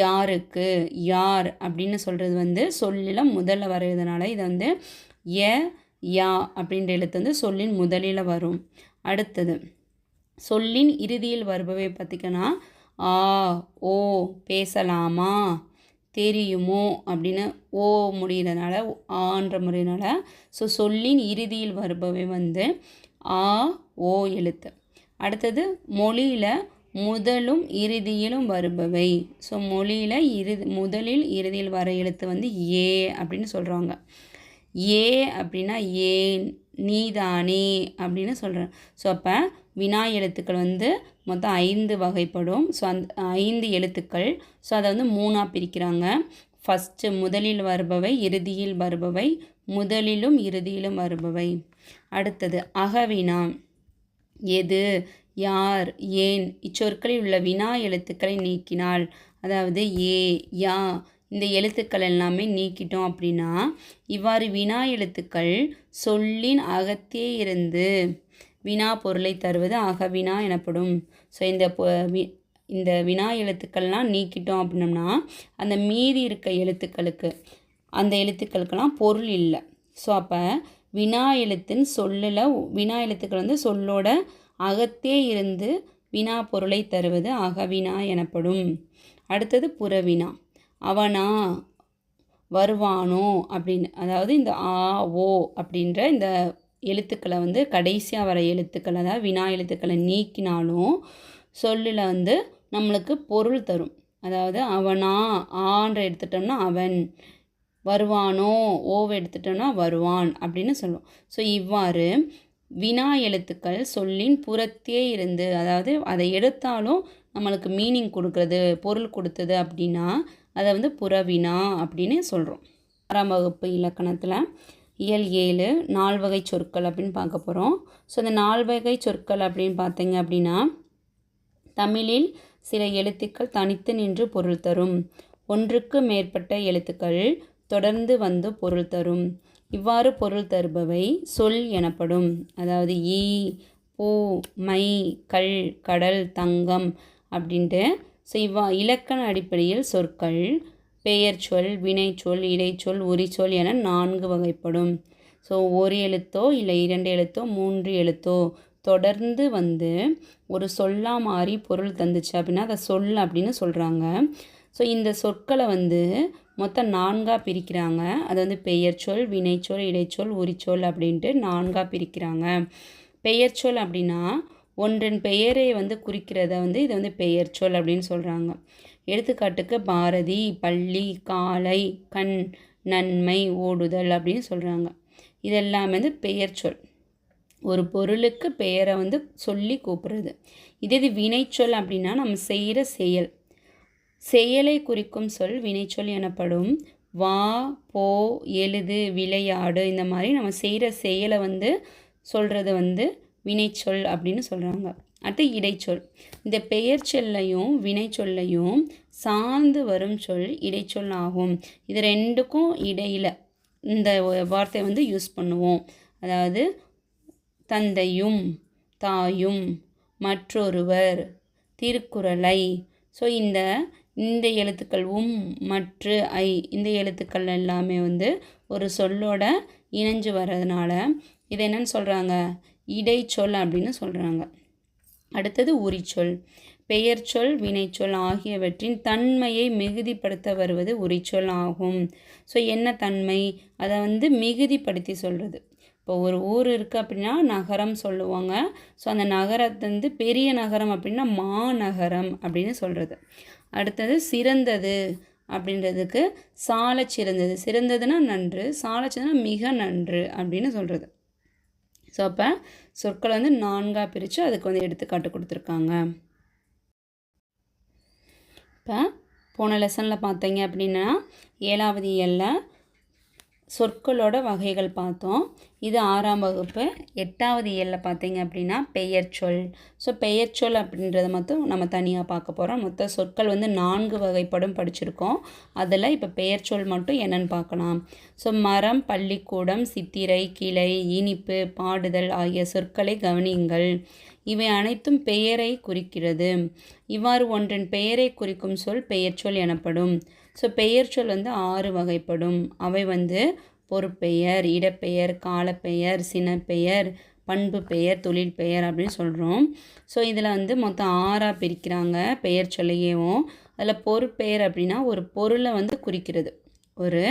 Speaker 1: யாருக்கு, யார் அப்படின்னு சொல்கிறது வந்து சொல்லில் முதல்ல வர்றதுனால இதை வந்து ய, யா அப்படின்ற எழுத்து வந்து சொல்லின் முதலில் வரும். அடுத்தது சொல்லின் இறுதியில் வருபவை பார்த்திங்கன்னா ஆ, ஓ, பேசலாமா, தெரியுமோ அப்படின்னு ஓ முடிகிறதுனால, ஆன்ற முறையினால. ஸோ சொல்லின் இறுதியில் வருபவை வந்து ஆ, ஓ எழுத்து. அடுத்தது மொழியில் முதலும் இறுதியிலும் வருபவை. ஸோ மொழியில் முதலில் இறுதியில் வர எழுத்து வந்து ஏ அப்படின்னு சொல்கிறாங்க. ஏ அப்படின்னா ஏன், நீதானே அப்படின்னு சொல்கிறேன். ஸோ அப்போ வினா எழுத்துக்கள் வந்து மொத்தம் 5 வகைப்படும். ஸோ அந்த 5 எழுத்துக்கள். ஸோ அதை வந்து 3ஆக பிரிக்கிறாங்க. ஃபஸ்ட்டு முதலில் வருபவை, இறுதியில் வருபவை, முதலிலும் இறுதியிலும் வருபவை. அடுத்தது அகவினா. எது, யார், ஏன் இச்சொற்களில் உள்ள வினா எழுத்துக்களை நீக்கினால், அதாவது ஏ, யா இந்த எழுத்துக்கள் எல்லாமே நீக்கிட்டோம் அப்படின்னா இவ்வாறு வினா எழுத்துக்கள் சொல்லின் அகத்தே இருந்து வினா பொருளை தருவது அகவினா எனப்படும். ஸோ இந்த வினா எழுத்துக்கள்லாம் நீக்கிட்டோம் அப்படின்னோம்னா அந்த மீதி இருக்க எழுத்துக்களுக்கு, அந்த எழுத்துக்களுக்கெல்லாம் பொருள் இல்லை. ஸோ அப்போ வினா எழுத்தின் சொல்லில் வினா எழுத்துக்கள் வந்து சொல்லோட அகத்தே இருந்து வினா பொருளை தருவது அகவினா எனப்படும். அடுத்தது புறவினா. அவனா, வருவானோ அப்படின்னு, அதாவது இந்த ஆ, ஓ அப்படின்ற இந்த எழுத்துக்களை வந்து கடைசியாக வர எழுத்துக்கள், அதாவது வினா எழுத்துக்களை நீக்கினாலும் சொல்லில் வந்து நம்மளுக்கு பொருள் தரும். அதாவது அவனா, ஆன்ற எடுத்துட்டோம்னா அவன், வருவானோ, ஓவை எடுத்துட்டோம்னா வருவான் அப்படின்னு சொல்லுவோம். ஸோ இவ்வாறு வினா எழுத்துக்கள் சொல்லின் புறத்தே இருந்து, அதாவது அதை எடுத்தாலும் நம்மளுக்கு மீனிங் கொடுக்குறது, பொருள் கொடுத்தது அப்படின்னா அதை வந்து புறவினா அப்படின்னு சொல்கிறோம். 6ஆம் வகுப்பு இலக்கணத்தில் இயல் 7 4 வகை சொற்கள் அப்படின்னு பார்க்க போகிறோம். ஸோ இந்த 4 வகை சொற்கள் அப்படின்னு பார்த்தீங்க அப்படின்னா தமிழில் சில எழுத்துக்கள் தனித்து நின்று பொருள் தரும், ஒன்றுக்கு மேற்பட்ட எழுத்துக்கள் தொடர்ந்து வந்து பொருள் தரும். இவ்வாறு பொருள் தருபவை சொல் எனப்படும். அதாவது ஈ, பூ, மை, கல், கடல், தங்கம் அப்படின்ட்டு. ஸோ இலக்கண அடிப்படையில் சொற்கள் பெயர் சொல், வினைச்சொல், இடைச்சொல், உரிச்சொல் என 4 வகைப்படும். ஸோ ஒரு எழுத்தோ இல்லை 2 எழுத்தோ 3 எழுத்தோ தொடர்ந்து வந்து ஒரு சொல்லாக மாறி பொருள் தந்துச்சு அப்படின்னா அதை சொல் அப்படின்னு சொல்கிறாங்க. ஸோ இந்த சொற்களை வந்து மொத்தம் 4ஆக பிரிக்கிறாங்க. அது வந்து பெயர் சொல், வினைச்சொல், இடைச்சொல், உரிச்சொல் அப்படின்ட்டு 4ஆக பிரிக்கிறாங்க. பெயர் சொல் அப்படின்னா ஒன்றின் பெயரை வந்து குறிக்கிறத வந்து இதை வந்து பெயர் சொல் அப்படின்னு சொல்கிறாங்க. எடுத்துக்காட்டுக்கு பாரதி, பள்ளி, காலை, கண், நன்மை, ஓடுதல் அப்படின்னு சொல்கிறாங்க. இதெல்லாம் வந்து பெயர் சொல். ஒரு பொருளுக்கு பெயரை வந்து சொல்லி கூப்பிடுறது. இது வினைச்சொல் அப்படின்னா நம்ம செய்கிற செயல், செயலை குறிக்கும் சொல் வினைச்சொல் எனப்படும். வா, போ, எழுது, விளையாடு இந்த மாதிரி நம்ம செய்கிற செயலை வந்து சொல்கிறது வந்து வினைச்சொல் அப்படின்னு சொல்கிறாங்க. அடுத்து இடைச்சொல். இந்த பெயர் சொல்லையும் வினை சொல்லையும் சார்ந்து வரும் சொல் இடைச்சொல் ஆகும். இது ரெண்டுக்கும் இடையில் இந்த வார்த்தை வந்து யூஸ் பண்ணுவோம். அதாவது தந்தையும் தாயும் மற்றொருவர் திருக்குறளை. ஸோ இந்த எழுத்துக்கள் மற்று ஐ இந்த எழுத்துக்கள் எல்லாமே வந்து ஒரு சொல்லோட இணைஞ்சு வர்றதுனால இதை என்னன்னு சொல்கிறாங்க, இடைச்சொல் அப்படின்னு சொல்கிறாங்க. அடுத்தது உரிச்சொல். பெயர்ச்சொல் வினைச்சொல் ஆகியவற்றின் தன்மையை மிகுதிப்படுத்த வருவது உரிச்சொல் ஆகும். ஸோ என்ன தன்மை, அதை வந்து மிகுதிப்படுத்தி சொல்கிறது. இப்போ ஒரு ஊர் இருக்குது அப்படின்னா நகரம் சொல்லுவாங்க. ஸோ அந்த நகரத்தை வந்து பெரிய நகரம் அப்படின்னா மாநகரம் அப்படின்னு சொல்கிறது. அடுத்தது சிறந்தது அப்படின்றதுக்கு சாலச் சிறந்தது. சிறந்ததுன்னா நன்று, சாலச் சிறந்ததுன்னா மிக நன்று அப்படின்னு சொல்கிறது. ஸோ அப்போ சொற்களை வந்து 4ஆக பிரித்து அதுக்கு வந்து எடுத்துக்காட்டு கொடுத்துருக்காங்க. இப்போ போன லெசனில் பார்த்தீங்க அப்படின்னா 7வது இயலில் சொற்களோட வகைகள் பார்த்தோம். இது 6ஆம் வகுப்பு. 8வது இயலில் பார்த்தீங்க அப்படின்னா பெயர்ச்சொல். ஸோ பெயர்ச்சொல் அப்படின்றத மட்டும் நம்ம தனியாக பார்க்க போகிறோம். மொத்த சொற்கள் வந்து 4 வகைப்படும் படிச்சிருக்கோம். அதில் இப்போ பெயர்ச்சொல் மட்டும் என்னென்னு பார்க்கலாம். ஸோ மரம், பள்ளிக்கூடம், சித்திரை, கிளை, இனிப்பு, பாடுதல் ஆகிய சொற்களை கவனியுங்கள். இவை அனைத்தும் பெயரை குறிக்கிறது. இவ்வாறு ஒன்றின் பெயரை குறிக்கும் சொல் பெயர்ச்சொல் எனப்படும். ஸோ பெயர்ச்சொல் வந்து 6 வகைப்படும். அவை வந்து பொருட்பெயர், இடப்பெயர், காலப்பெயர், சினப்பெயர், பண்பு பெயர், தொழில் பெயர் அப்படின்னு சொல்கிறோம். ஸோ இதில் வந்து மொத்தம் 6ஆக பிரிக்கிறாங்க பெயர் சொல்லையேவும். அதில் பொருட்பெயர் அப்படின்னா ஒரு பொருளை வந்து குறிக்கிறது. ஒரு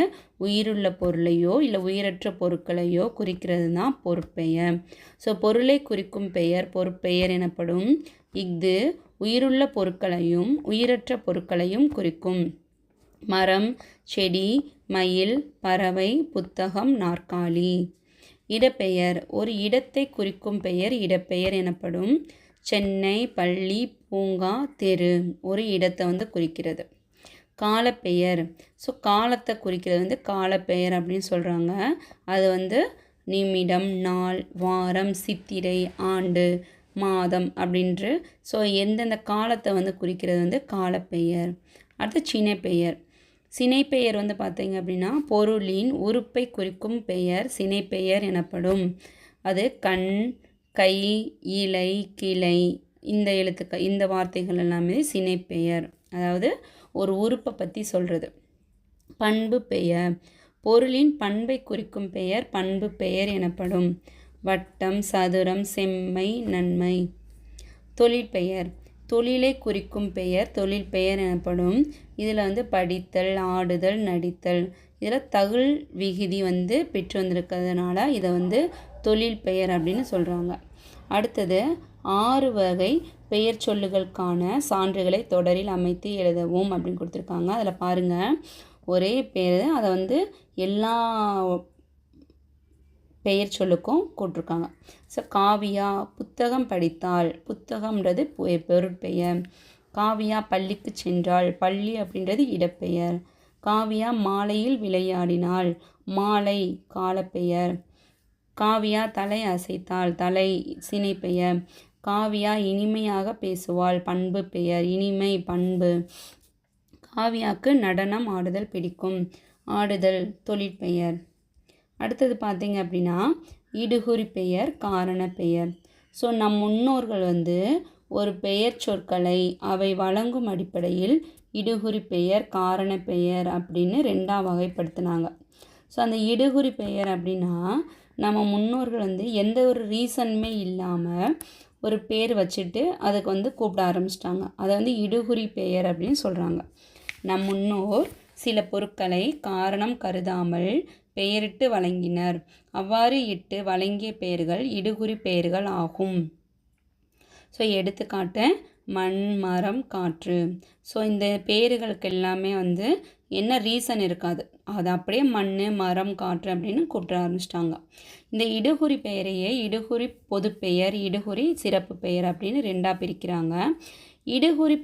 Speaker 1: உயிருள்ள பொருளையோ இல்லை உயிரற்ற பொருட்களையோ குறிக்கிறது தான் பொருட்பெயர். ஸோ பொருளை குறிக்கும் பெயர் பொருட்பெயர் எனப்படும். இஃது உயிருள்ள பொருட்களையும் உயிரற்ற பொருட்களையும் குறிக்கும். மரம், செடி, மயில், பறவை, புத்தகம், நாற்காலி. இடப்பெயர் ஒரு இடத்தை குறிக்கும் பெயர் இடப்பெயர் எனப்படும். சென்னை, பள்ளி, பூங்கா, தெரு ஒரு இடத்தை வந்து குறிக்கிறது. காலப்பெயர் ஸோ காலத்தை குறிக்கிறது வந்து காலப்பெயர் அப்படின்னு சொல்கிறாங்க. அது வந்து நிமிடம், நாள், வாரம், சித்திரை, ஆண்டு, மாதம் அப்படின்று ஸோ எந்தெந்த காலத்தை வந்து குறிக்கிறது வந்து காலப்பெயர். அடுத்து சினைப்பெயர். சினைப்பெயர் வந்து பார்த்தீங்க அப்படின்னா பொருளின் உறுப்பை குறிக்கும் பெயர் சினைப்பெயர் எனப்படும். அது கண், கை, இலை, கிளை இந்த எழுத்துக்கள் இந்த வார்த்தைகள் எல்லாமே சினைப்பெயர். அதாவது ஒரு உறுப்பை பற்றி சொல்கிறது. பண்பு பெயர் பொருளின் பண்பை குறிக்கும் பெயர் பண்பு பெயர் எனப்படும். வட்டம், சதுரம், செம்மை, நன்மை. தொழிற்பெயர் தொழிலை குறிக்கும் பெயர் தொழில் பெயர் எனப்படும். இதில் வந்து படித்தல், ஆடுதல், நடித்தல் இதில் தகுல் விகுதி வந்து பெற்று வந்திருக்கிறதுனால இதை வந்து தொழில் பெயர் அப்படின்னு சொல்கிறாங்க. அடுத்தது 6 வகை பெயர் சொல்லுகளுக்கான சான்றுகளை தொடரில் அமைத்து எழுதவும் அப்படின்னு கொடுத்துருக்காங்க. அதில் பாருங்கள், ஒரே பேர் அதை வந்து எல்லா பெயர் சொல்லுக்கும் கூட்டிருக்காங்க. ஸோ காவியா புத்தகம் படித்தாள். புத்தகம்ன்றது பொருட்பெயர். காவியா பள்ளிக்கு சென்றாள். பள்ளி அப்படின்றது இடப்பெயர். காவியா மாலையில் விளையாடினாள். மாலை காலப்பெயர். காவியா தலை அசைத்தாள். தலை சினைப்பெயர். காவியா இனிமையாக பேசுவாள். பண்பு பெயர். இனிமை பண்பு. காவியாவுக்கு நடனம் ஆடுதல் பிடிக்கும். ஆடுதல் தொழிற்பெயர். அடுத்தது பார்த்தீங்க அப்படின்னா இடுகுறி பெயர் காரண பெயர். ஸோ நம் முன்னோர்கள் வந்து ஒரு பெயர் சொற்களை அவை வழங்கும் அடிப்படையில் இடுகுறி பெயர் காரண பெயர் அப்படின்னு 2ஆக வகைப்படுத்தினாங்க. ஸோ அந்த இடுகுறி பெயர் அப்படின்னா நம்ம முன்னோர்கள் வந்து எந்த ஒரு ரீசனுமே இல்லாமல் ஒரு பேர் வச்சுட்டு அதுக்கு வந்து கூப்பிட ஆரம்பிச்சிட்டாங்க. அதை வந்து இடுகுறி பெயர் அப்படின்னு சொல்கிறாங்க. நம் முன்னோர் சில பொருட்களை காரணம் கருதாமல் பெயரிட்டு வழங்கினர். அவ்வாறு இட்டு வழங்கிய பெயர்கள் இடுகுறி பெயர்கள் ஆகும். ஸோ எடுத்துக்காட்டு மண், மரம், காற்று. ஸோ இந்த பெயர்களுக்கு எல்லாமே வந்து என்ன ரீசன் இருக்காது. அது அப்படியே மண், மரம், காற்று அப்படின்னு கூப்பிட ஆரம்பிச்சிட்டாங்க. இந்த இடுகுறி பெயரையே இடுகுறி பொதுப்பெயர், இடுகுறி சிறப்பு பெயர் அப்படின்னு 2ஆக பிரிக்கிறாங்க. இடுகுறி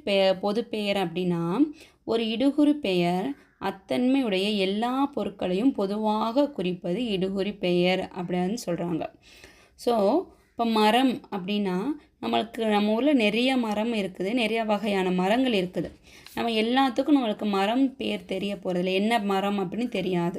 Speaker 1: பொதுப்பெயர் அப்படின்னா ஒரு இடுகுறி பெயர் அத்தன்மையுடைய எல்லா பொருட்களையும் பொதுவாக குறிப்பது இடுகுறி பெயர் அப்படின்னு சொல்கிறாங்க. ஸோ இப்போ மரம் அப்படின்னா நம்ம ஊரில் நிறைய மரம் இருக்குது, நிறைய வகையான மரங்கள் இருக்குது. நம்ம எல்லாத்துக்கும் நம்மளுக்கு மரம் பேர் தெரிய போகிறதில்ல, என்ன மரம் அப்படின்னு தெரியாது.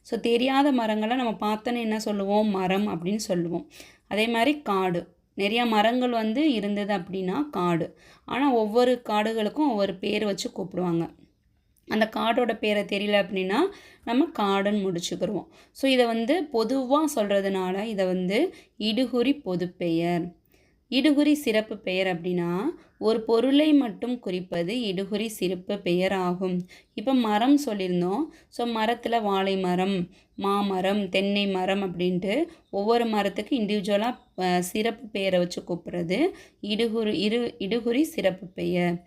Speaker 1: ஸோ தெரியாத மரங்களை நம்ம பார்த்தோன்னே என்ன சொல்லுவோம், மரம் அப்படின்னு சொல்லுவோம். அதே மாதிரி காடு, நிறையா மரங்கள் இருந்தது அப்படின்னா காடு. ஆனால் ஒவ்வொரு காடுகளுக்கும் ஒவ்வொரு பேர் வச்சு கூப்பிடுவாங்க. அந்த காடோட பேரை தெரியல அப்படின்னா நம்ம காடுன்னு முடிச்சுக்கிடுவோம். ஸோ இதை பொதுவாக சொல்கிறதுனால இதை இடுகுறி பொதுப்பெயர். இடுகுறி சிறப்பு பெயர் அப்படின்னா ஒரு பொருளை மட்டும் குறிப்பது இடுகுறி சிறப்பு பெயர் ஆகும். இப்போ மரம் சொல்லியிருந்தோம். ஸோ மரத்தில் வாழை மரம், மாமரம், தென்னை மரம் அப்படின்ட்டு ஒவ்வொரு மரத்துக்கு இண்டிவிஜுவலாக சிறப்பு பெயரை வச்சு கூப்பிட்றது இடுகுறி சிறப்பு பெயர்.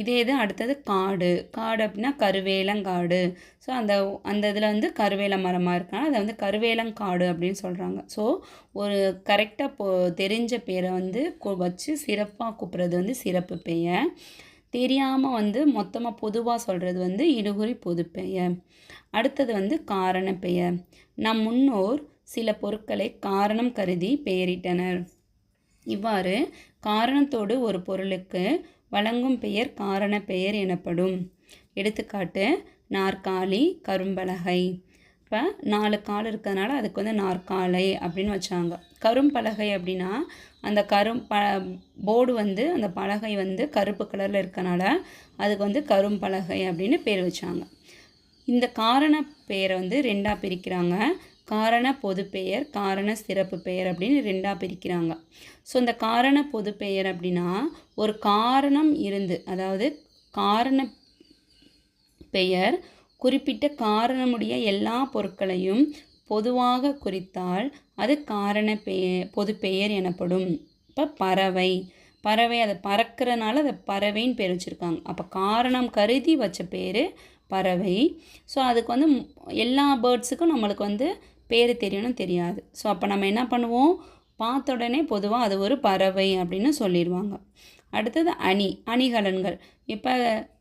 Speaker 1: இதே இது அடுத்தது காடு. காடு அப்படின்னா கருவேலங்காடு. ஸோ அந்த இதில் கருவேல மரமாக இருக்கனால அதை கருவேலங்காடு அப்படின்னு சொல்கிறாங்க. ஸோ ஒரு கரெக்டாக தெரிஞ்ச பேரை வச்சு சிறப்பாக கூப்பிட்றது சிறப்பு பெயர். தெரியாமல் மொத்தமாக பொதுவாக சொல்கிறது இடுகுறி பொதுப்பெயர். அடுத்தது காரண பெயர். நம் முன்னோர் சில பொருட்களை காரணம் கருதி பெயரிட்டனர். இவ்வாறு காரணத்தோடு ஒரு பொருளுக்கு வழங்கும் பெயர் காரண பெயர் எனப்படும். எடுத்துக்காட்டு நாற்காலி, கரும்பலகை. இப்போ 4 கால் இருக்கிறதுனால அதுக்கு நாற்காலை அப்படின்னு வச்சாங்க. கரும்பலகை அப்படின்னா அந்த போர்டு அந்த பலகை கருப்பு கலரில் இருக்கனால அதுக்கு கரும்பலகை அப்படின்னு பேர் வச்சாங்க. இந்த காரண பெயரை 2ஆக பிரிக்கிறாங்க. காரண பொதுப்பெயர், காரண சிறப்பு பெயர் அப்படின்னு 2ஆக பிரிக்கிறாங்க. ஸோ இந்த காரண பொதுப்பெயர் அப்படின்னா ஒரு காரணம் இருந்து, அதாவது காரண பெயர் குறிப்பிட்ட காரணமுடைய எல்லா பொருட்களையும் பொதுவாக குறித்தால் அது காரண பொதுப்பெயர் எனப்படும். இப்போ பறவை அதை பறக்கிறனால அதை பறவைன்னு பேர் வச்சுருக்காங்க. அப்போ காரணம் கருதி வச்ச பேர் பறவை. ஸோ அதுக்கு எல்லா பேர்ட்ஸுக்கும் நம்மளுக்கு பேர் தெரியணும் தெரியாது. ஸோ அப்போ நம்ம என்ன பண்ணுவோம், பார்த்த உடனே பொதுவாக அது ஒரு பறவை அப்படின்னு சொல்லிடுவாங்க. அடுத்தது அணிகலன்கள். இப்போ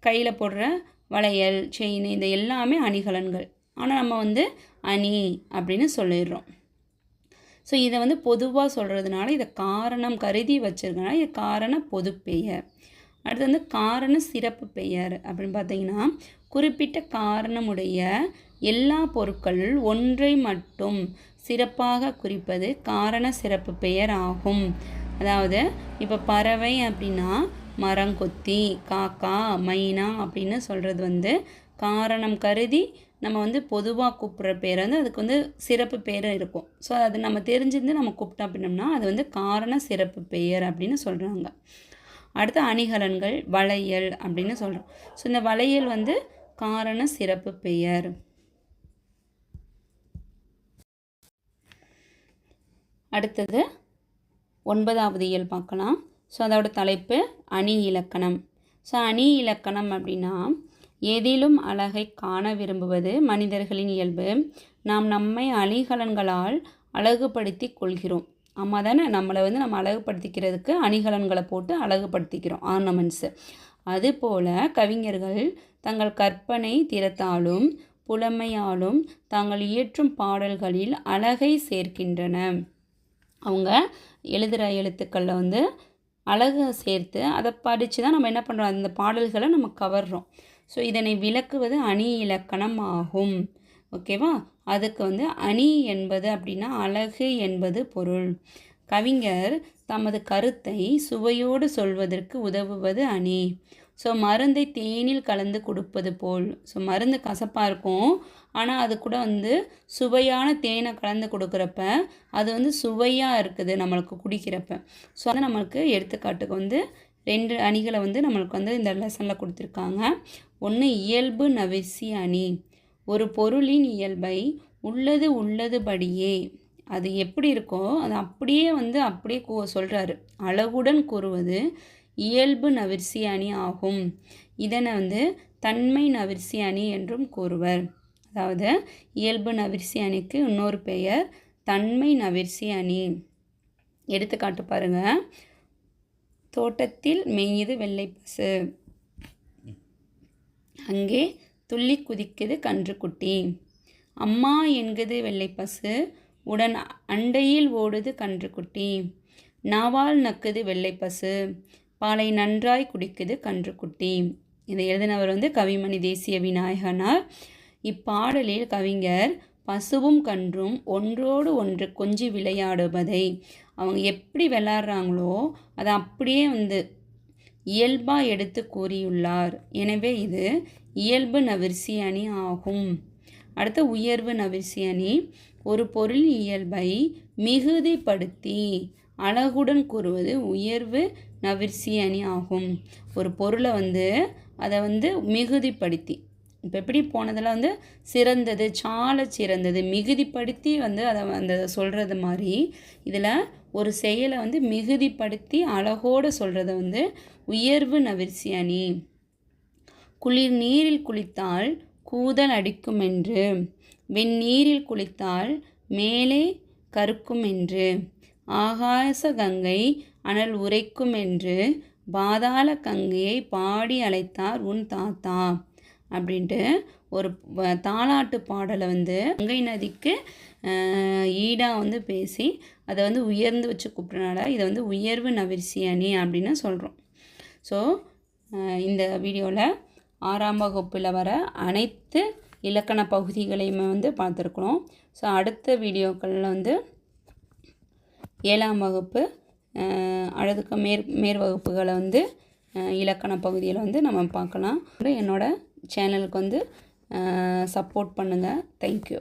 Speaker 1: கையில் போடுற வளையல், செயின், இது எல்லாமே அணிகலன்கள். ஆனால் நம்ம அணி அப்படின்னு சொல்லிடுறோம். ஸோ இதை பொதுவாக சொல்கிறதுனால இதை காரணம் கருதி வச்சுருக்கனால இது காரண பொதுப்பெயர். அடுத்து காரண சிறப்பு பெயர் அப்படின்னு பார்த்தீங்கன்னா குறிப்பிட்ட காரணமுடைய எல்லா பொருட்களுள் ஒன்றை மட்டும் சிறப்பாக குறிப்பது காரண சிறப்பு பெயர் ஆகும். அதாவது இப்போ பறவை அப்படின்னா மரங்கொத்தி, காக்கா, மைனா அப்படின்னு சொல்கிறது காரணம் கருதி நம்ம பொதுவாக கூப்பிட்ற பேர் அதுக்கு சிறப்பு பேர் இருக்கும். ஸோ அது நம்ம தெரிஞ்சிருந்து நம்ம கூப்பிட்டோம் அப்படின்னோம்னா அது காரண சிறப்பு பெயர் அப்படின்னு சொல்கிறாங்க. அடுத்து அணிகலன்கள், வளையல் அப்படின்னு சொல்கிறோம். ஸோ இந்த வளையல் காரண சிறப்பு பெயர். அடுத்தது 9வது இயல் பார்க்கலாம். ஸோ அதோட தலைப்பு அணி இலக்கணம். ஸோ அணி இலக்கணம் அப்படின்னா ஏதிலும் அழகை காண விரும்புவது மனிதர்களின் இயல்பு. நாம் நம்மை அணிகலன்களால் அழகுபடுத்தி கொள்கிறோம். ஆமாம் தானே, நம்மளை நம்ம அழகுபடுத்திக்கிறதுக்கு அணிகலன்களை போட்டு அழகுபடுத்திக்கிறோம், ஆர்னமெண்ட்ஸு. அதுபோல் கவிஞர்கள் தங்கள் கற்பனை திறத்தாலும் புலமையாலும் தாங்கள் இயற்றும் பாடல்களில் அழகை சேர்க்கின்றன. அவங்க எழுதுகிற எழுத்துக்களில் அழகை சேர்த்து அதை படித்து தான் நம்ம என்ன பண்ணுறோம், அந்த பாடல்களை நம்ம கவர்றோம். ஸோ இதனை விளக்குவது அணி இலக்கணம் ஆகும். ஓகேவா? அதுக்கு அணி என்பது அப்படின்னா அழகு என்பது பொருள். கவிஞர் தமது கருத்தை சுவையோடு சொல்வதற்கு உதவுவது அணி. ஸோ மருந்தை தேனில் கலந்து கொடுப்பது போல். ஸோ மருந்து கசப்பாக இருக்கும், ஆனால் அது கூட சுவையான தேனை கலந்து கொடுக்குறப்ப அது சுவையாக இருக்குது நம்மளுக்கு குடிக்கிறப்ப. ஸோ அது நம்மளுக்கு எடுத்துக்காட்டுக்கு 2 அணிகளை நம்மளுக்கு இந்த லெசனில் கொடுத்துருக்காங்க. ஒன்று இயல்பு நவிர்சி அணி. ஒரு பொருளின் இயல்பை உள்ளதுபடியே அது எப்படி இருக்கோ அது அப்படியே அப்படியே சொல்கிறாரு. அழகுடன் கூறுவது இயல்பு நவிர்சி அணி ஆகும். இதனை தன்மை நவிர்சி அணி என்றும் கூறுவர். அதாவது இயல்பு நவிர்சி அணிக்கு இன்னொரு பெயர் தன்மை நவிர்சி அணி. எடுத்துக்காட்டு பாருங்க. தோட்டத்தில் மேயுது வெள்ளை பசு, அங்கே துள்ளி குதிக்குது கன்றுக்குட்டி. அம்மா என்குது வெள்ளை பசு, உடன் அண்டையில் ஓடுது கன்றுக்குட்டி, நாவால் நக்குது வெள்ளைப்பசு, பாலை நன்றாய் குடிக்குது கன்றுக்குட்டி. இதை எழுதினவர் கவிமணி தேசிய விநாயகனார். இப்பாடலில் கவிஞர் பசுவும் கன்றும் ஒன்றோடு ஒன்று கொஞ்சி விளையாடுவதை அவங்க எப்படி விளையாடுறாங்களோ அதை அப்படியே இயல்பாக எடுத்து கூறியுள்ளார். எனவே இது இயல்பு நவிர்சி அணி ஆகும். அடுத்து உயர்வு நவிர்சி அணி. ஒரு பொருள் இயல்பை மிகுதிப்படுத்தி அழகுடன் கூறுவது உயர்வு நவிர்சி அணி ஆகும். ஒரு பொருளை அதை மிகுதிப்படுத்தி, இப்போ எப்படி போனதில் சிறந்தது, சால சிறந்தது, மிகுதிப்படுத்தி அதை சொல்கிறது மாதிரி இதில் ஒரு செயலை மிகுதிப்படுத்தி அழகோடு சொல்கிறத உயர்வு நவிர்சி அணி. குளிர் நீரில் குளித்தால் கூதல் அடிக்கும் என்று, வெந்நீரில் குளித்தால் மேலே கருக்கும் என்று, ஆகாச கங்கை அனல் உரைக்கும் என்று, பாதாள கங்கையை பாடி அழைத்தார் உன் தாத்தா அப்படின்ட்டு ஒரு தாலாட்டு பாடலை கங்கை நதிக்கு ஈடாக பேசி அதை உயர்ந்து வச்சு கூப்பிட்றனால இதை உயர்வு நவிர்சி அணி அப்படின்னு சொல்கிறோம். ஸோ இந்த வீடியோவில் 6ஆம் வகுப்பில் வர அனைத்து இலக்கண பகுதிகளையுமே பார்த்துருக்குறோம். ஸோ அடுத்த வீடியோக்களில் 7ஆம் வகுப்பு அடுத்த மேற்வகுப்புகளை இலக்கண பகுதியில் நம்ம பார்க்கலாம். என்னோடய சேனலுக்கு சப்போர்ட் பண்ணுங்கள். தேங்க்யூ.